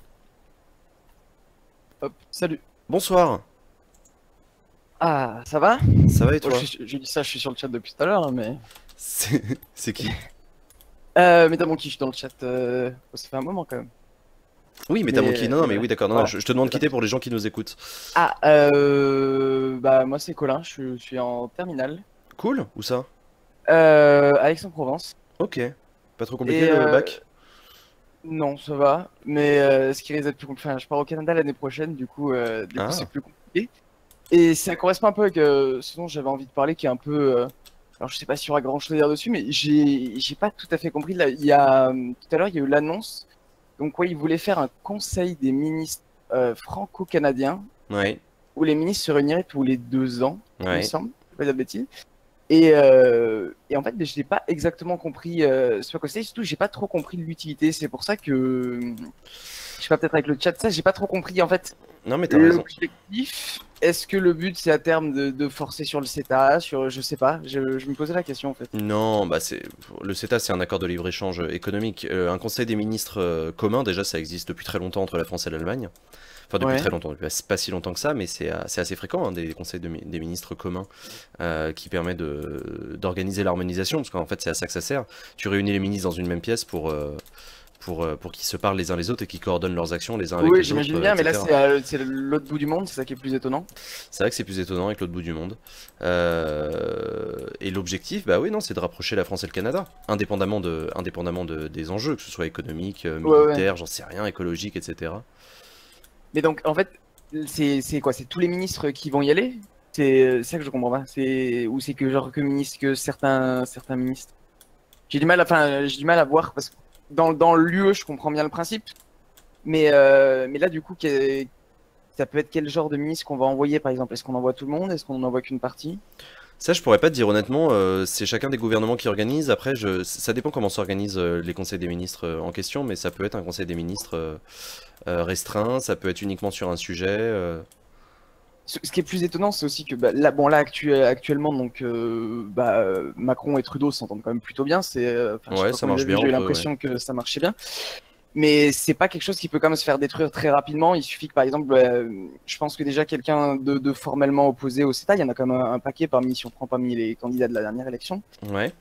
Hop, salut. Bonsoir, Ah, ça va? ça va et Bon, toi? je dis ça, je suis sur le chat depuis tout à l'heure, hein, mais... C'est qui? Mais t'as mon qui, je suis dans le chat, ça fait un moment quand même. Oui, mais t'as mon Mais, qui? Non, non, mais ouais. oui, d'accord. Non, Voilà. je te demande quitter pour les gens qui nous écoutent. Ah, bah moi c'est Colin, je suis en terminale, Cool, où ça? à Aix-en-Provence. Ok. Pas trop compliqué Et, le bac? Non, ça va, mais ce qui risque d'être plus compliqué, enfin, je pars au Canada l'année prochaine, du coup Ah. c'est plus compliqué. Et ça correspond un peu avec ce dont j'avais envie de parler, qui est un peu... alors je sais pas s'il y aura grand chose à dire dessus, mais j'ai pas tout à fait compris. Là, il y a, tout à l'heure, il y a eu l'annonce. Donc ouais, ils voulaient faire un conseil des ministres franco-canadiens, Ouais, où les ministres se réuniraient tous les 2 ans, il me ouais. semble, si je dis pas de bêtises. Et en fait, je n'ai pas exactement compris ce conseil, surtout j'ai pas trop compris l'utilité. C'est pour ça que, je sais pas, peut-être avec le chat, ça, j'ai pas trop compris en fait Non, mais t'as raison. l'objectif. Est-ce que le but c'est à terme de forcer sur le CETA, je sais pas, je me posais la question en fait. Non, bah le CETA, c'est un accord de libre-échange économique. Un conseil des ministres commun, déjà, ça existe depuis très longtemps entre la France et l'Allemagne. Enfin, depuis Ouais. très longtemps, depuis pas si longtemps que ça, mais c'est assez fréquent, hein, des conseils des ministres communs qui permet d'organiser l'harmonisation, parce qu'en fait, c'est à ça que ça sert. Tu réunis les ministres dans une même pièce pour qu'ils se parlent les uns les autres et qu'ils coordonnent leurs actions les uns avec Oui, les j'imagine autres, bien, mais là etc. c'est l'autre bout du monde, c'est ça qui est plus étonnant. C'est vrai que c'est plus étonnant avec l'autre bout du monde. Et l'objectif, bah oui, non, c'est de rapprocher la France et le Canada, indépendamment des enjeux, que ce soit économique, Ouais. militaire, j'en sais rien, écologique, etc. Mais donc, en fait, c'est quoi? C'est tous les ministres qui vont y aller? C'est ça que je comprends pas. Ou c'est que genre que certains ministres. J'ai du mal, j'ai du mal à voir parce que dans l'UE, je comprends bien le principe. Mais là, du coup, ça peut être quel genre de ministre qu'on va envoyer, par exemple? Est-ce qu'on envoie tout le monde? Est-ce qu'on n'envoie qu'une partie? Ça, je pourrais pas te dire honnêtement, c'est chacun des gouvernements qui organise. Après, ça dépend comment s'organisent les conseils des ministres en question, mais ça peut être un conseil des ministres restreint, ça peut être uniquement sur un sujet. Ce qui est plus étonnant, c'est aussi que actuellement, donc Macron et Trudeau s'entendent quand même plutôt bien. Je sais Ouais, pas ça comment marche vous avez vu, bien j'ai eu entre eux, l'impression que ça marchait bien. Mais c'est pas quelque chose qui peut quand même se faire détruire très rapidement. Il suffit que, par exemple, je pense que déjà quelqu'un de formellement opposé au CETA, il y en a quand même un paquet si on prend parmi les candidats de la dernière élection. Ouais.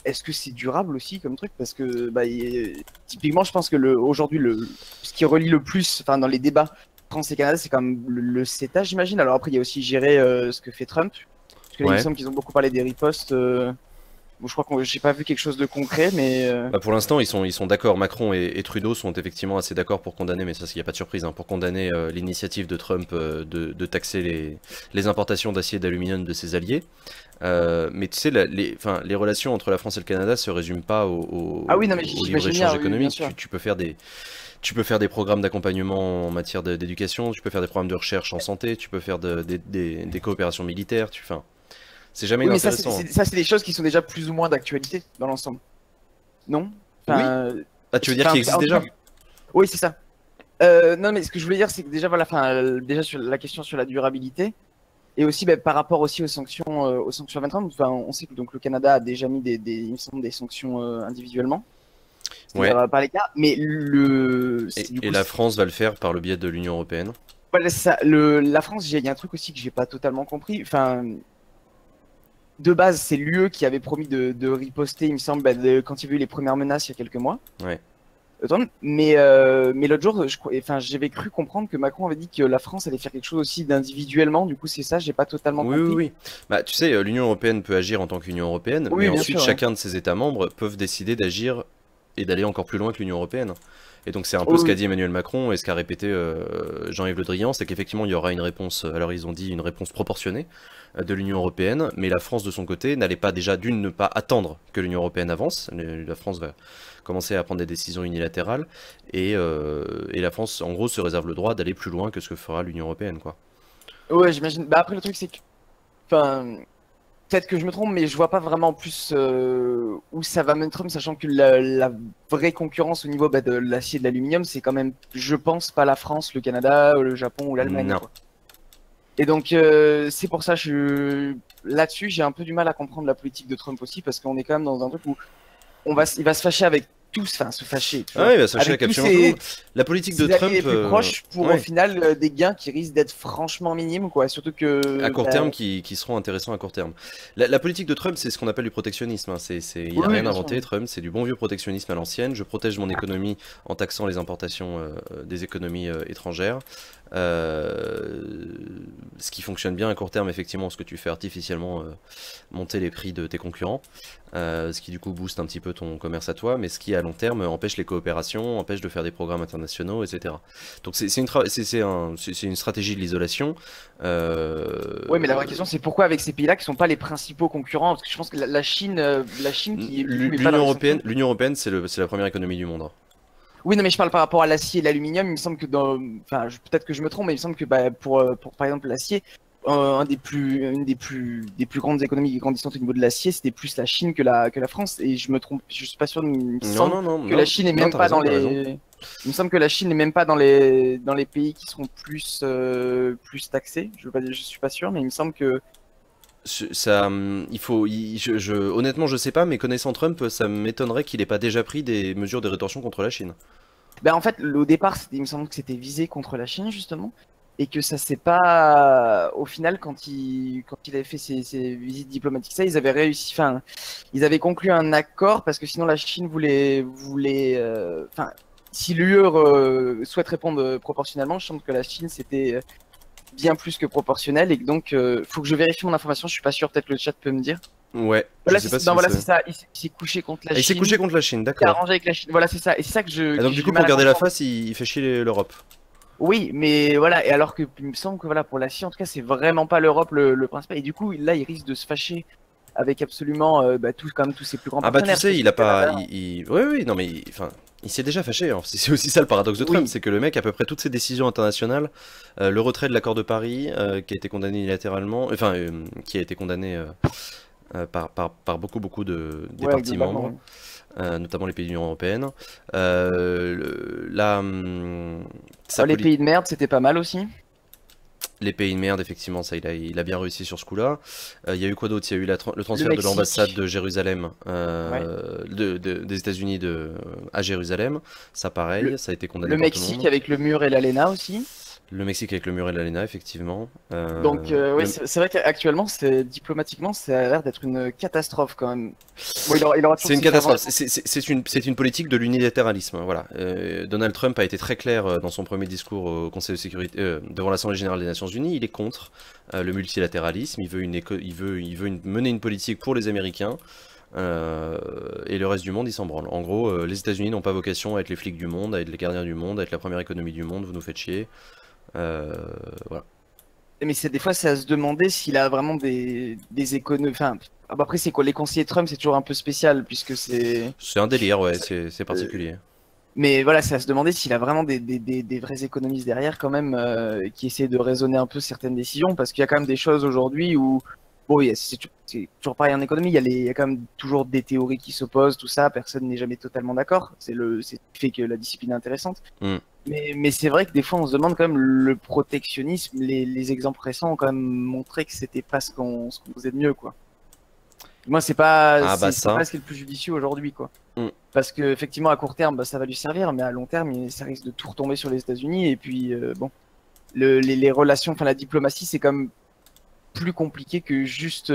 Est-ce que c'est durable aussi comme truc? Parce que typiquement, je pense que aujourd'hui, ce qui relie le plus, enfin dans les débats France et Canada, c'est quand même le CETA, j'imagine. Alors après, il y a aussi gérer ce que fait Trump. Parce que là, il me Ouais. semble qu'ils ont beaucoup parlé des ripostes. Bon, je crois que j'ai pas vu quelque chose de concret, mais Bah, pour l'instant, ils sont d'accord. Macron et Trudeau sont effectivement assez d'accord pour condamner, mais ça, il n'y a pas de surprise, hein, pour condamner l'initiative de Trump de taxer les importations d'acier et d'aluminium de ses alliés. Mais tu sais, les relations entre la France et le Canada se résument pas Ah oui, non, mais au j'imagine libre-échange bien, oui, bien économique. sûr. Tu peux faire des programmes d'accompagnement en matière d'éducation, tu peux faire des programmes de recherche en santé, tu peux faire des coopérations militaires, c'est jamais Oui, mais ça, inintéressant. ça, c'est des choses qui sont déjà plus ou moins d'actualité dans l'ensemble. Non? Enfin, Ah, tu veux dire qu'il existe déjà? Oui, c'est ça. Non, mais ce que je voulais dire, c'est que déjà, voilà, déjà sur la question sur la durabilité, et aussi par rapport aussi aux sanctions 2030, on sait que donc, le Canada a déjà mis il me semble, des sanctions individuellement. c'est-à-dire par les cas, mais Et la France va le faire par le biais de l'Union Européenne. Voilà, c'est ça. La France, il y a un truc aussi que j'ai pas totalement compris. Enfin, de base, c'est l'UE qui avait promis de riposter, il me semble, quand il y a eu les premières menaces il y a quelques mois. Ouais. Mais l'autre jour, j'avais cru comprendre que Macron avait dit que la France allait faire quelque chose aussi d'individuellement. Du coup, c'est ça, j'ai pas totalement compris. Oui. Bah, tu sais, l'Union Européenne peut agir en tant qu'Union Européenne, Oui, mais bien ensuite, sûr, chacun de ses États membres peuvent décider d'agir et d'aller encore plus loin que l'Union Européenne. Et donc, c'est un peu Oui, ce qu'a oui. dit Emmanuel Macron et ce qu'a répété Jean-Yves Le Drian, c'est qu'effectivement, il y aura une réponse, alors ils ont dit une réponse proportionnée de l'Union Européenne, mais la France, de son côté, n'allait pas déjà d'une ne pas attendre que l'Union Européenne avance. La France va commencer à prendre des décisions unilatérales, et la France, en gros, se réserve le droit d'aller plus loin que ce que fera l'Union Européenne, quoi. Ouais, j'imagine. Bah après, le truc, c'est que, enfin, peut-être que je me trompe, mais je vois pas vraiment plus où ça va mener Trump, sachant que la vraie concurrence au niveau de l'acier et de l'aluminium, c'est quand même, je pense, pas la France, le Canada, le Japon ou l'Allemagne, Non. quoi. Et donc, c'est pour ça, là-dessus, j'ai un peu du mal à comprendre la politique de Trump aussi, parce qu'on est quand même dans un truc où il va se fâcher avec tous, enfin, se fâcher, tu Ah vois, oui, bah, sachez avec tous absolument tout le monde. La politique de ses alliés Trump, les plus proches pour ouais. au final des gains qui risquent d'être franchement minimes, quoi. Surtout que à court terme qui seront intéressants à court terme. La politique de Trump, c'est ce qu'on appelle du protectionnisme, hein. Il Oui, n'a oui, rien bien inventé, sûr. Trump, c'est du bon vieux protectionnisme à l'ancienne. Je protège mon économie en taxant les importations des économies étrangères. Ce qui fonctionne bien à court terme, effectivement, parce que tu fais artificiellement monter les prix de tes concurrents, ce qui du coup booste un petit peu ton commerce à toi, mais ce qui à long terme empêche les coopérations, empêche de faire des programmes internationaux, etc. Donc c'est une stratégie de l'isolation. Ouais, mais la vraie question, c'est pourquoi avec ces pays-là qui sont pas les principaux concurrents? Parce que je pense que la Chine qui est du coup, est pas dans les sanctions. L'Union Européenne, c'est la première économie du monde, hein. Oui, non, mais je parle par rapport à l'acier et l'aluminium. Il me semble que peut-être que je me trompe, mais il me semble que pour par exemple l'acier, une des plus grandes économies grandissantes au niveau de l'acier, c'était plus la Chine que la France. Et je me trompe, je suis pas sûr. Il me semble que la Chine est même pas dans les. Il me semble que la Chine n'est même pas dans les pays qui seront plus taxés. Je suis pas sûr, mais il me semble que honnêtement, je sais pas, mais connaissant Trump, ça m'étonnerait qu'il ait pas déjà pris des mesures de rétorsion contre la Chine. ben en fait, au départ, il me semble que c'était visé contre la Chine justement, et que ça s'est pas. Au final, quand il avait fait ses visites diplomatiques, ça, ils avaient réussi. Enfin, ils avaient conclu un accord parce que sinon la Chine voulait. Enfin, si l'UE souhaite répondre proportionnellement, je pense que la Chine c'était bien plus que proportionnel, et que donc faut que je vérifie mon information. Je suis pas sûr. Peut-être que le chat peut me dire. Ouais. Voilà, je sais pas si voilà, c'est c'est ça. Il s'est couché contre la il s'est Chine. couché contre la Chine, Il s'est d'accord. arrangé avec la Chine. Voilà, c'est ça. Et c'est ça que Et donc du coup, pour garder la face, il fait chier l'Europe. Oui, mais voilà, et alors que il me semble que voilà, pour l'acier, en tout cas, c'est vraiment pas l'Europe le principal. Et du coup, là, il risque de se fâcher avec absolument quand même tous ses plus grands Ah bah partenaires. tu sais, il a pas... Canada. Oui, non mais... Enfin, il s'est déjà fâché, hein. C'est aussi ça le paradoxe de Trump, Oui. c'est que le mec, à peu près toutes ses décisions internationales, le retrait de l'accord de Paris, qui a été condamné unilatéralement, enfin, qui a été condamné par beaucoup des Ouais, partis globalement, membres, oui. notamment les pays de l'Union Européenne. Les pays de merde, c'était pas mal aussi. Les pays de merde, effectivement, ça, il a bien réussi sur ce coup-là. Il y a eu quoi d'autre? Il y a eu le transfert de Mexique. l'ambassade de Jérusalem, des États-Unis à Jérusalem. Ça, pareil, ça a été condamné Le par tout le Mexique monde. avec le mur et l'ALENA aussi. Le Mexique avec le mur et l'ALENA, effectivement. Donc, oui, c'est vrai qu'actuellement, diplomatiquement, ça a l'air d'être une catastrophe quand même. Bon, il aura C'est une catastrophe. C'est une politique de l'unilatéralisme. Voilà. Donald Trump a été très clair dans son premier discours au Conseil de sécurité, devant l'Assemblée générale des Nations Unies. Il est contre le multilatéralisme. Il veut mener une politique pour les Américains. Et le reste du monde, il s'en branle. En gros, les États-Unis n'ont pas vocation à être les flics du monde, à être les gardiens du monde, à être la première économie du monde. Vous nous faites chier. Voilà. Mais des fois, c'est à se demander s'il a vraiment des économies. Enfin, après, c'est quoi? Les conseillers Trump, c'est toujours un peu spécial puisque c'est. C'est un délire, ouais, c'est particulier. Mais voilà, c'est à se demander s'il a vraiment des vrais économistes derrière quand même qui essaient de raisonner un peu certaines décisions, parce qu'il y a quand même des choses aujourd'hui où. Bon, c'est toujours pareil en économie, il y a quand même toujours des théories qui s'opposent, tout ça, personne n'est jamais totalement d'accord. C'est ce qui fait que la discipline est intéressante. Mais c'est vrai que des fois on se demande quand même le protectionnisme, les exemples récents ont quand même montré que c'était pas ce qu'on faisait de mieux, quoi. Moi, c'est pas ce qui est le plus judicieux aujourd'hui, quoi. Parce que effectivement, à court terme, bah, ça va lui servir, mais à long terme, ça risque de tout retomber sur les États-Unis. Et puis, bon, les relations, enfin la diplomatie, c'est quand même plus compliqué que juste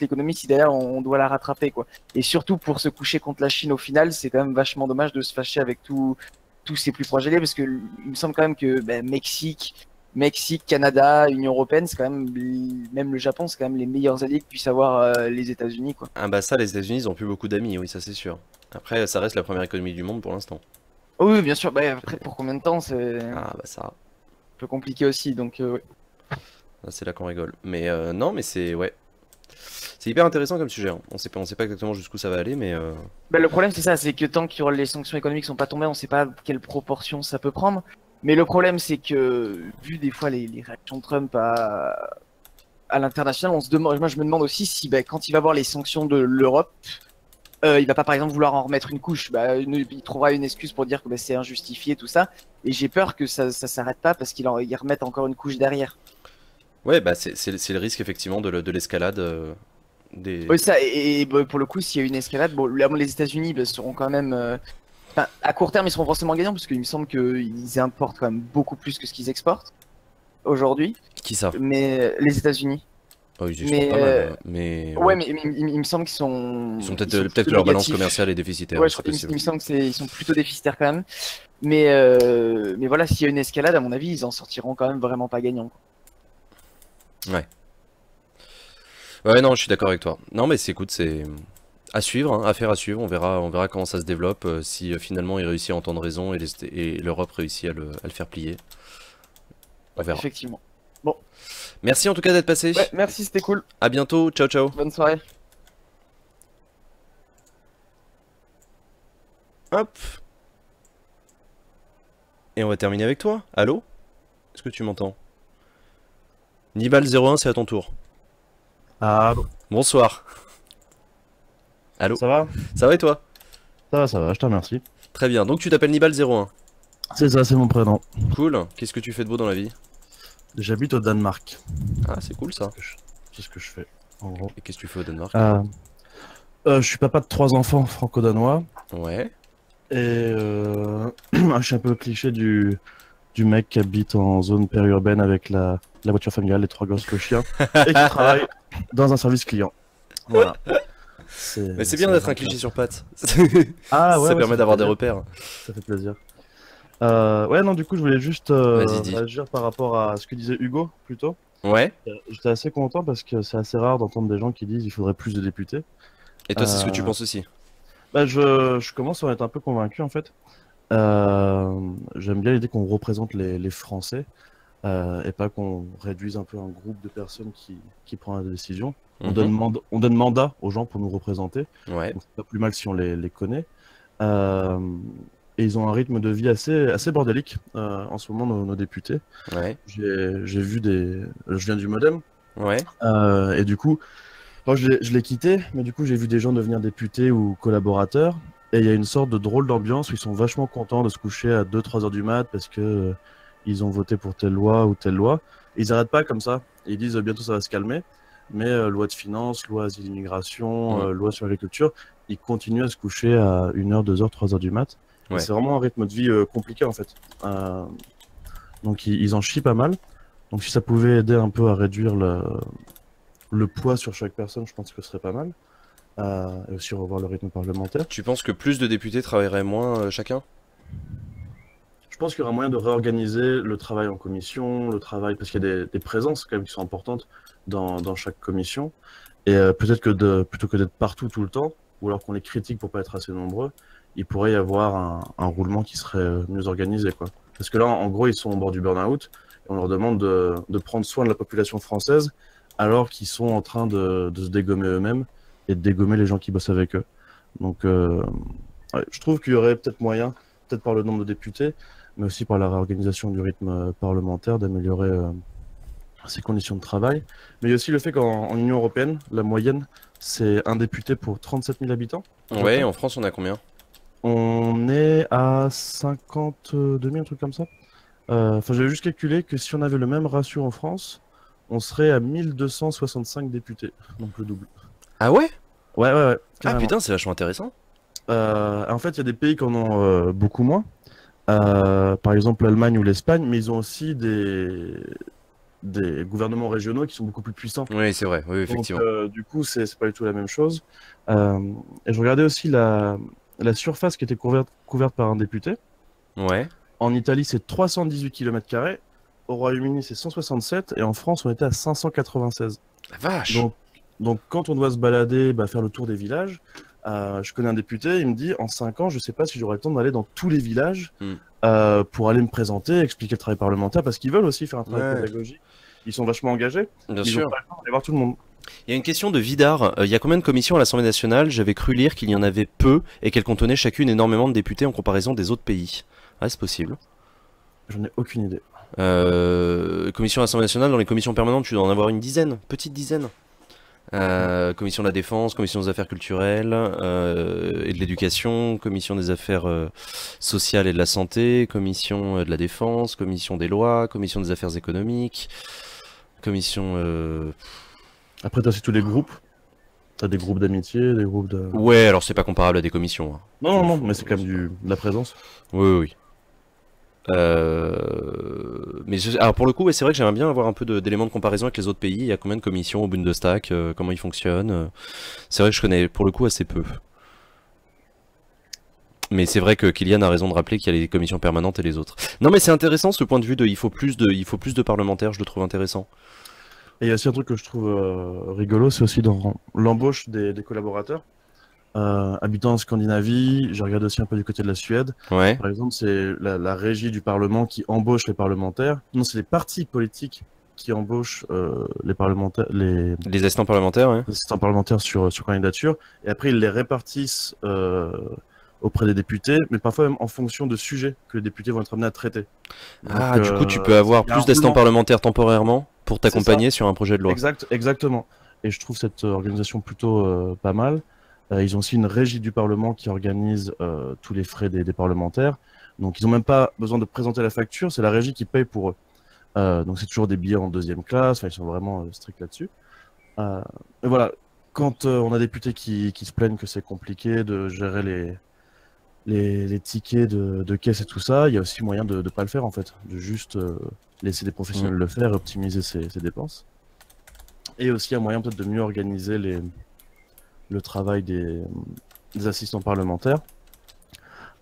l'économie si derrière on doit la rattraper, quoi. Et surtout pour se coucher contre la Chine au final, c'est quand même vachement dommage de se fâcher avec tous ses plus proches alliés, parce que il me semble quand même que ben, Mexique, Canada, Union européenne, c'est quand même, même le Japon, c'est quand même les meilleurs alliés que puissent avoir les États-Unis, quoi. Ah bah ça, les États-Unis, ils ont plus beaucoup d'amis, oui, ça c'est sûr. Après, ça reste la première économie du monde pour l'instant. Oh oui, bien sûr. Bah, après, pour combien de temps, c'est un Ah bah ça, peu compliqué aussi, donc ouais. c'est là qu'on rigole. Mais non, mais c'est ouais, c'est hyper intéressant comme sujet, hein. On sait pas exactement jusqu'où ça va aller, mais Bah, le problème, c'est ça, c'est que tant que les sanctions économiques sont pas tombées, on sait pas quelle proportion ça peut prendre. Mais le problème, c'est que, vu des fois les réactions de Trump à l'international, on se demande, moi je me demande aussi si bah, quand il va voir les sanctions de l'Europe, il va pas par exemple vouloir en remettre une couche. Bah, il trouvera une excuse pour dire que bah, c'est injustifié, tout ça. Et j'ai peur que ça s'arrête pas parce qu'il remette encore une couche derrière. ouais, bah c'est le risque effectivement de l'escalade des. Oui, ça, bah, pour le coup, s'il y a une escalade, bon, les États-Unis bah, seront quand même. Enfin, à court terme, ils seront forcément gagnants parce qu'il me semble qu'ils importent quand même beaucoup plus que ce qu'ils exportent aujourd'hui. Qui ça? Mais les États-Unis. Oh, ils Mais, exportent pas mal, mais Ouais, mais il me semble qu'ils sont. ils sont peut-être sont peut-être plutôt que leur balance négatifs. commerciale est déficitaire, Ouais, c'est il possible. me semble que ils sont plutôt déficitaires quand même. Mais voilà, s'il y a une escalade, à mon avis, ils en sortiront quand même vraiment pas gagnants, quoi. Ouais. Ouais, non, je suis d'accord avec toi. Non, mais écoute, c'est à suivre, hein, affaire à suivre. On verra comment ça se développe, si finalement il réussit à entendre raison et l'Europe réussit à le faire plier. On verra. Effectivement. Merci en tout cas d'être passé. Ouais, merci, c'était cool. À bientôt. Ciao, ciao. Bonne soirée. Hop. Et on va terminer avec toi. Allô? Est-ce que tu m'entends? Nibal01, c'est à ton tour. Ah, Bonsoir. Allô? ça va? Ça va et toi? Ça va, je te remercie. Très bien. Donc tu t'appelles Nibal01. C'est ça, c'est mon prénom. Cool. Qu'est-ce que tu fais de beau dans la vie? J'habite au Danemark. Ah, c'est cool ça. C'est ce que je fais, en gros. Et qu'est-ce que tu fais au Danemark? Je suis papa de 3 enfants franco-danois. Ouais. Et je suis un peu le cliché du mec qui habite en zone périurbaine avec la voiture familiale, les 3 gosses, le chien, et qui travaille dans un service client. Voilà. Mais c'est bien d'être un cliché sur pattes. Ah ouais, Ça ouais, permet fait d'avoir des plaisir. repères. Ça fait plaisir. Ouais, non, du coup, je voulais juste Vas-y, dis. réagir par rapport à ce que disait Hugo, plutôt. Ouais. J'étais assez content parce que c'est assez rare d'entendre des gens qui disent il faudrait plus de députés. Et toi, c'est ce que tu penses aussi? Bah, je commence à en être un peu convaincu en fait. J'aime bien l'idée qu'on représente les Français et pas qu'on réduise un peu un groupe de personnes qui prend la décision. On donne mandat aux gens pour nous représenter. Ouais. Donc c'est pas plus mal si on les connaît. Euh, et ils ont un rythme de vie assez bordélique en ce moment, nos députés. Ouais. J'ai vu je viens du Modem. Ouais. Et du coup, moi, je l'ai quitté, mais du coup, j'ai vu des gens devenir députés ou collaborateurs. Et il y a une sorte de drôle d'ambiance où ils sont vachement contents de se coucher à 2-3 heures du mat parce que ils ont voté pour telle loi ou telle loi. Et ils n'arrêtent pas comme ça. Ils disent bientôt ça va se calmer. Mais loi de finances, loi asile immigration, loi sur l'agriculture, ils continuent à se coucher à 1h, 2h, 3h du mat. Ouais. C'est vraiment un rythme de vie compliqué en fait. Donc ils en chient pas mal. Donc si ça pouvait aider un peu à réduire le poids sur chaque personne, je pense que ce serait pas mal. Et aussi revoir le rythme parlementaire. Tu penses que plus de députés travailleraient moins chacun? Je pense qu'il y aura moyen de réorganiser le travail en commission, le travail, parce qu'il y a des présences quand même qui sont importantes dans chaque commission. Et peut-être que plutôt que d'être partout tout le temps, ou alors qu'on les critique pour pas être assez nombreux, il pourrait y avoir un roulement qui serait mieux organisé, quoi. Parce que là, en gros, ils sont au bord du burn-out, et on leur demande de prendre soin de la population française, alors qu'ils sont en train de se dégommer eux-mêmes, et de dégommer les gens qui bossent avec eux. Donc, ouais, je trouve qu'il y aurait peut-être moyen, peut-être par le nombre de députés, mais aussi par la réorganisation du rythme parlementaire, d'améliorer ses conditions de travail. Mais il y a aussi le fait qu'en Union européenne, la moyenne, c'est un député pour 37 000 habitants. Ouais, en France, on a combien? On est à 52 000, un truc comme ça. Enfin, j'avais juste calculé que si on avait le même ratio en France, on serait à 1265 députés, donc le double. Ah ouais? Ouais, Ah carrément. putain, c'est vachement intéressant. En fait, il y a des pays qui en ont beaucoup moins. Par exemple, l'Allemagne ou l'Espagne, mais ils ont aussi des gouvernements régionaux qui sont beaucoup plus puissants. Oui, c'est vrai, oui, Donc, effectivement. du coup, c'est pas du tout la même chose. Et je regardais aussi la surface qui était couverte par un député. Ouais. En Italie, c'est 318 km². Au Royaume-Uni, c'est 167. Et en France, on était à 596. La vache! Donc quand on doit se balader, faire le tour des villages, je connais un député, il me dit, en 5 ans, je sais pas si j'aurai le temps d'aller dans tous les villages Hmm. pour aller me présenter, expliquer le travail parlementaire, parce qu'ils veulent aussi faire un travail Ouais. pédagogique. Ils sont vachement engagés, Bien ils sûr. ont pas le temps d'aller voir tout le monde. Il y a une question de Vidar. Il y a combien de commissions à l'Assemblée nationale? J'avais cru lire qu'il y en avait peu et qu'elles contenaient chacune énormément de députés en comparaison des autres pays. Ah, c'est possible. J'en ai aucune idée. Commission à l'Assemblée nationale, dans les commissions permanentes, tu dois en avoir une dizaine, petite dizaine. Commission de la défense, commission des affaires culturelles et de l'éducation, commission des affaires sociales et de la santé, commission de la défense, commission des lois, commission des affaires économiques, commission... Après, t'as aussi tous les groupes. T'as des groupes d'amitié, des groupes de... Ouais, alors c'est pas comparable à des commissions, hein. Non, mais c'est quand même de la présence. Oui, oui, oui. Alors pour le coup, ouais, c'est vrai que j'aimerais bien avoir un peu d'éléments de comparaison avec les autres pays. Il y a combien de commissions au Bundestag, comment ils fonctionnent. C'est vrai que je connais pour le coup assez peu. Mais c'est vrai que Kylian a raison de rappeler qu'il y a les commissions permanentes et les autres. Non, mais c'est intéressant ce point de vue de il faut plus de parlementaires, je le trouve intéressant. Et il y a aussi un truc que je trouve rigolo, c'est aussi dans l'embauche des collaborateurs. Habitant en Scandinavie, j'ai regardé aussi un peu du côté de la Suède. Ouais. Par exemple, c'est la régie du Parlement qui embauche les parlementaires. Non, c'est les partis politiques qui embauchent les parlementaires, les Les assistants parlementaires, ouais. assistants parlementaires sur candidature. Et après, ils les répartissent auprès des députés, mais parfois même en fonction de sujets que les députés vont être amenés à traiter. Ah, Donc, du coup, tu peux avoir il y a plus un d'assistants roulement. parlementaires temporairement pour t'accompagner sur un projet de loi. Exactement. Et je trouve cette organisation plutôt pas mal. Ils ont aussi une régie du Parlement qui organise tous les frais des parlementaires. Donc ils n'ont même pas besoin de présenter la facture, c'est la régie qui paye pour eux. Donc c'est toujours des billets en deuxième classe, enfin, ils sont vraiment stricts là-dessus. Et voilà, quand on a des députés qui se plaignent que c'est compliqué de gérer les tickets de caisse et tout ça, il y a aussi moyen de ne pas le faire en fait, de juste laisser des professionnels le faire et optimiser ses dépenses. Et aussi un moyen peut-être de mieux organiser le travail des assistants parlementaires.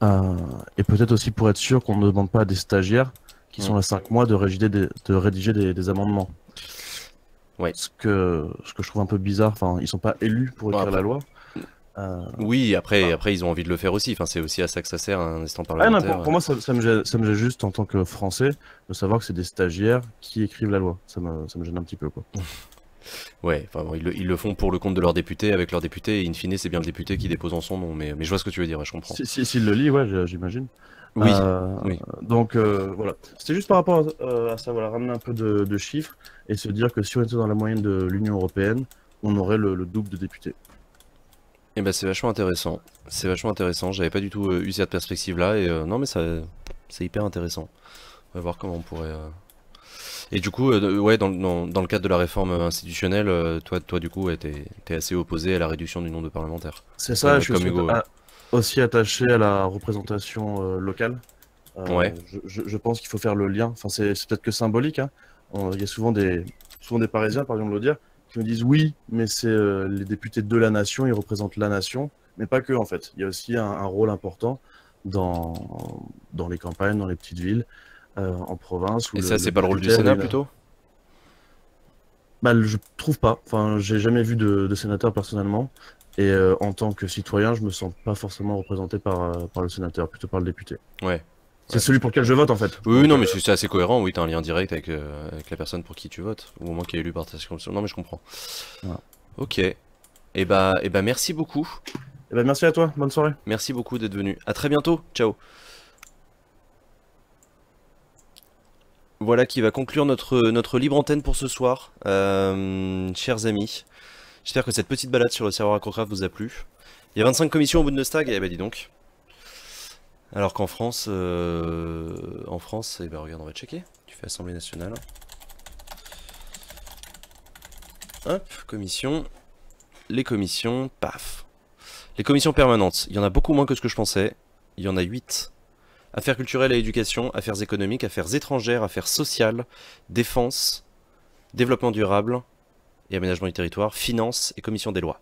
Et peut-être aussi pour être sûr qu'on ne demande pas à des stagiaires qui sont là 5 mois de rédiger des amendements. Ouais. Ce que je trouve un peu bizarre, enfin, ils sont pas élus pour écrire après- la loi. Oui, après ils ont envie de le faire aussi. Enfin, c'est aussi à ça que ça sert, un assistant Ah non, parlementaire. pour moi, ça me gêne juste en tant que Français de savoir que c'est des stagiaires qui écrivent la loi. Ça me gêne un petit peu, quoi. Ouais, enfin, bon, ils le font pour le compte de leurs députés, avec leurs députés, et in fine, c'est bien le député qui dépose en son nom. Mais je vois ce que tu veux dire, ouais, je comprends. S'il le lit, ouais, j'imagine. Oui, oui. Donc voilà, c'était juste par rapport à ça, voilà, ramener un peu de chiffres et se dire que si on était dans la moyenne de l'Union européenne, on aurait le double de députés. Et ben c'est vachement intéressant. C'est vachement intéressant. J'avais pas du tout eu cette perspective-là, et non, mais c'est hyper intéressant. On va voir comment on pourrait. Et du coup, ouais, dans le cadre de la réforme institutionnelle, toi du coup, ouais, t'es assez opposé à la réduction du nombre de parlementaires. C'est ça, je suis comme Hugo, ouais. aussi attaché à la représentation locale. Ouais. Je pense qu'il faut faire le lien. Enfin, c'est peut-être que symbolique, hein. Il y a souvent des Parisiens, par exemple, le dire, qui me disent oui, mais c'est les députés de la nation, ils représentent la nation, mais pas que en fait. Il y a aussi un rôle important dans les campagnes, dans les petites villes, en province. Où Et ça, c'est pas le rôle du député, Sénat il a- plutôt? Bah, je trouve pas. Enfin, j'ai jamais vu de sénateur personnellement. Et en tant que citoyen, je me sens pas forcément représenté par le sénateur, plutôt par le député. Ouais. C'est celui pour lequel je vote en fait. Oui, Donc, non, mais c'est assez cohérent. Oui, t'as un lien direct avec la personne pour qui tu votes, ou au moins qui est élu par ta circonscription. Non, mais je comprends. Voilà. Ok. Et bah, merci beaucoup. eh ben, merci à toi, bonne soirée. Merci beaucoup d'être venu. À très bientôt. Ciao. Voilà qui va conclure notre libre antenne pour ce soir, chers amis. J'espère que cette petite balade sur le serveur Acrocraft vous a plu. Il y a 25 commissions au Bundestag, eh ben dis donc. Alors qu'en France, eh ben regarde, on va checker. Tu fais Assemblée nationale. Hop, commission. Les commissions, paf. Les commissions permanentes, il y en a beaucoup moins que ce que je pensais. Il y en a 8. Affaires culturelles et éducation, affaires économiques, affaires étrangères, affaires sociales, défense, développement durable et aménagement du territoire, finances et commission des lois.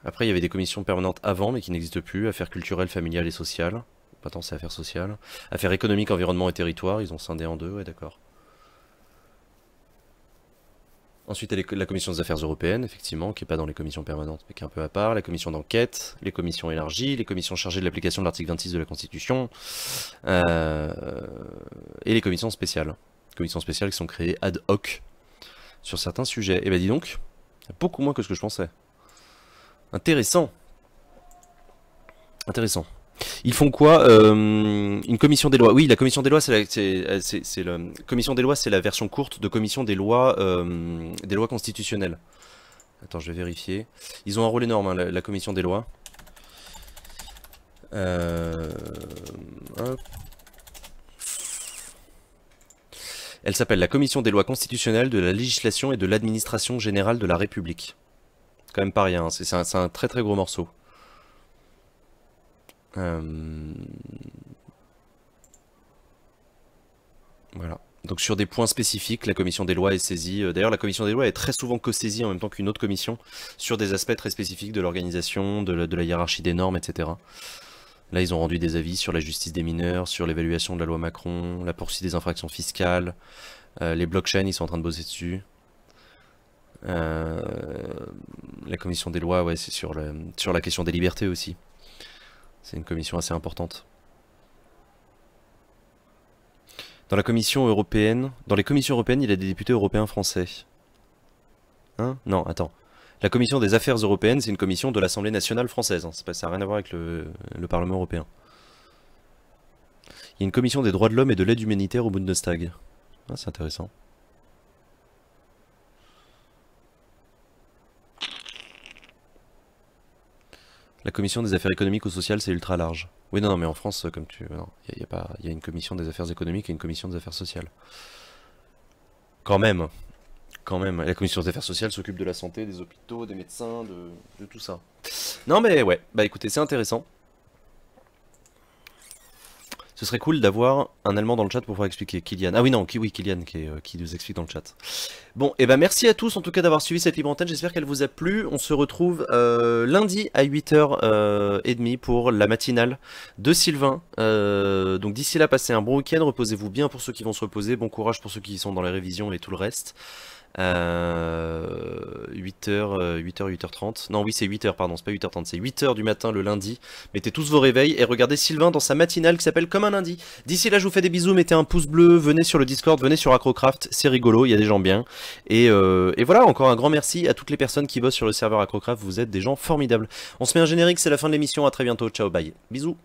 Après, il y avait des commissions permanentes avant, mais qui n'existent plus. Affaires culturelles, familiales et sociales. Attends, c'est affaires sociales. Affaires économiques, environnement et territoire. Ils ont scindé en deux, ouais, d'accord. Ensuite, il y a la commission des affaires européennes, effectivement, qui n'est pas dans les commissions permanentes, mais qui est un peu à part. La commission d'enquête, les commissions élargies, les commissions chargées de l'application de l'article 26 de la Constitution, et les commissions spéciales. Commissions spéciales qui sont créées ad hoc sur certains sujets. Et ben dis donc, beaucoup moins que ce que je pensais. Intéressant. Intéressant. Ils font quoi une commission des lois. Oui, la commission des lois, commission des lois, c'est la version courte de commission des lois constitutionnelles. Attends, je vais vérifier. Ils ont un rôle énorme, hein, la commission des lois. Hop. Elle s'appelle la commission des lois constitutionnelles, de la législation et de l'administration générale de la République. Quand même pas rien, hein. C'est un très très gros morceau. Voilà. Donc sur des points spécifiques, la commission des lois est saisie. D'ailleurs, la commission des lois est très souvent co-saisie en même temps qu'une autre commission sur des aspects très spécifiques de l'organisation, de la hiérarchie des normes, etc. Là, ils ont rendu des avis sur la justice des mineurs, sur l'évaluation de la loi Macron, la poursuite des infractions fiscales, les blockchains, ils sont en train de bosser dessus. La commission des lois, ouais, c'est sur la question des libertés aussi. C'est une commission assez importante. Dans la commission européenne, dans les commissions européennes, il y a des députés européens français. Hein? Non, attends. La commission des affaires européennes, c'est une commission de l'Assemblée nationale française. Hein. Ça n'a rien à voir avec le Parlement européen. Il y a une commission des droits de l'homme et de l'aide humanitaire au Bundestag. Ah, c'est intéressant. La commission des affaires économiques ou sociales, c'est ultra large. Oui, non, mais en France, comme tu... Non, il y a une commission des affaires économiques et une commission des affaires sociales. Quand même. Quand même. La commission des affaires sociales s'occupe de la santé, des hôpitaux, des médecins, de tout ça. Non, mais ouais. Bah écoutez, c'est intéressant. Ce serait cool d'avoir un Allemand dans le chat pour pouvoir expliquer. Kylian. Ah oui, non, oui, Kylian qui nous explique dans le chat. Bon, et ben merci à tous en tout cas d'avoir suivi cette libre antenne. J'espère qu'elle vous a plu. On se retrouve lundi à 8h30 pour la matinale de Sylvain. Donc d'ici là, passez un bon week-end. Reposez-vous bien pour ceux qui vont se reposer. Bon courage pour ceux qui sont dans les révisions et tout le reste. 8h30. Non, oui, c'est 8h, pardon, c'est pas 8h30, c'est 8h du matin le lundi. Mettez tous vos réveils et regardez Sylvain dans sa matinale qui s'appelle Comme un lundi. D'ici là, je vous fais des bisous, mettez un pouce bleu, venez sur le Discord, venez sur Acrocraft, c'est rigolo, il y a des gens bien. Et voilà, encore un grand merci à toutes les personnes qui bossent sur le serveur Acrocraft, vous êtes des gens formidables. On se met un générique, c'est la fin de l'émission, à très bientôt, ciao, bye, bisous.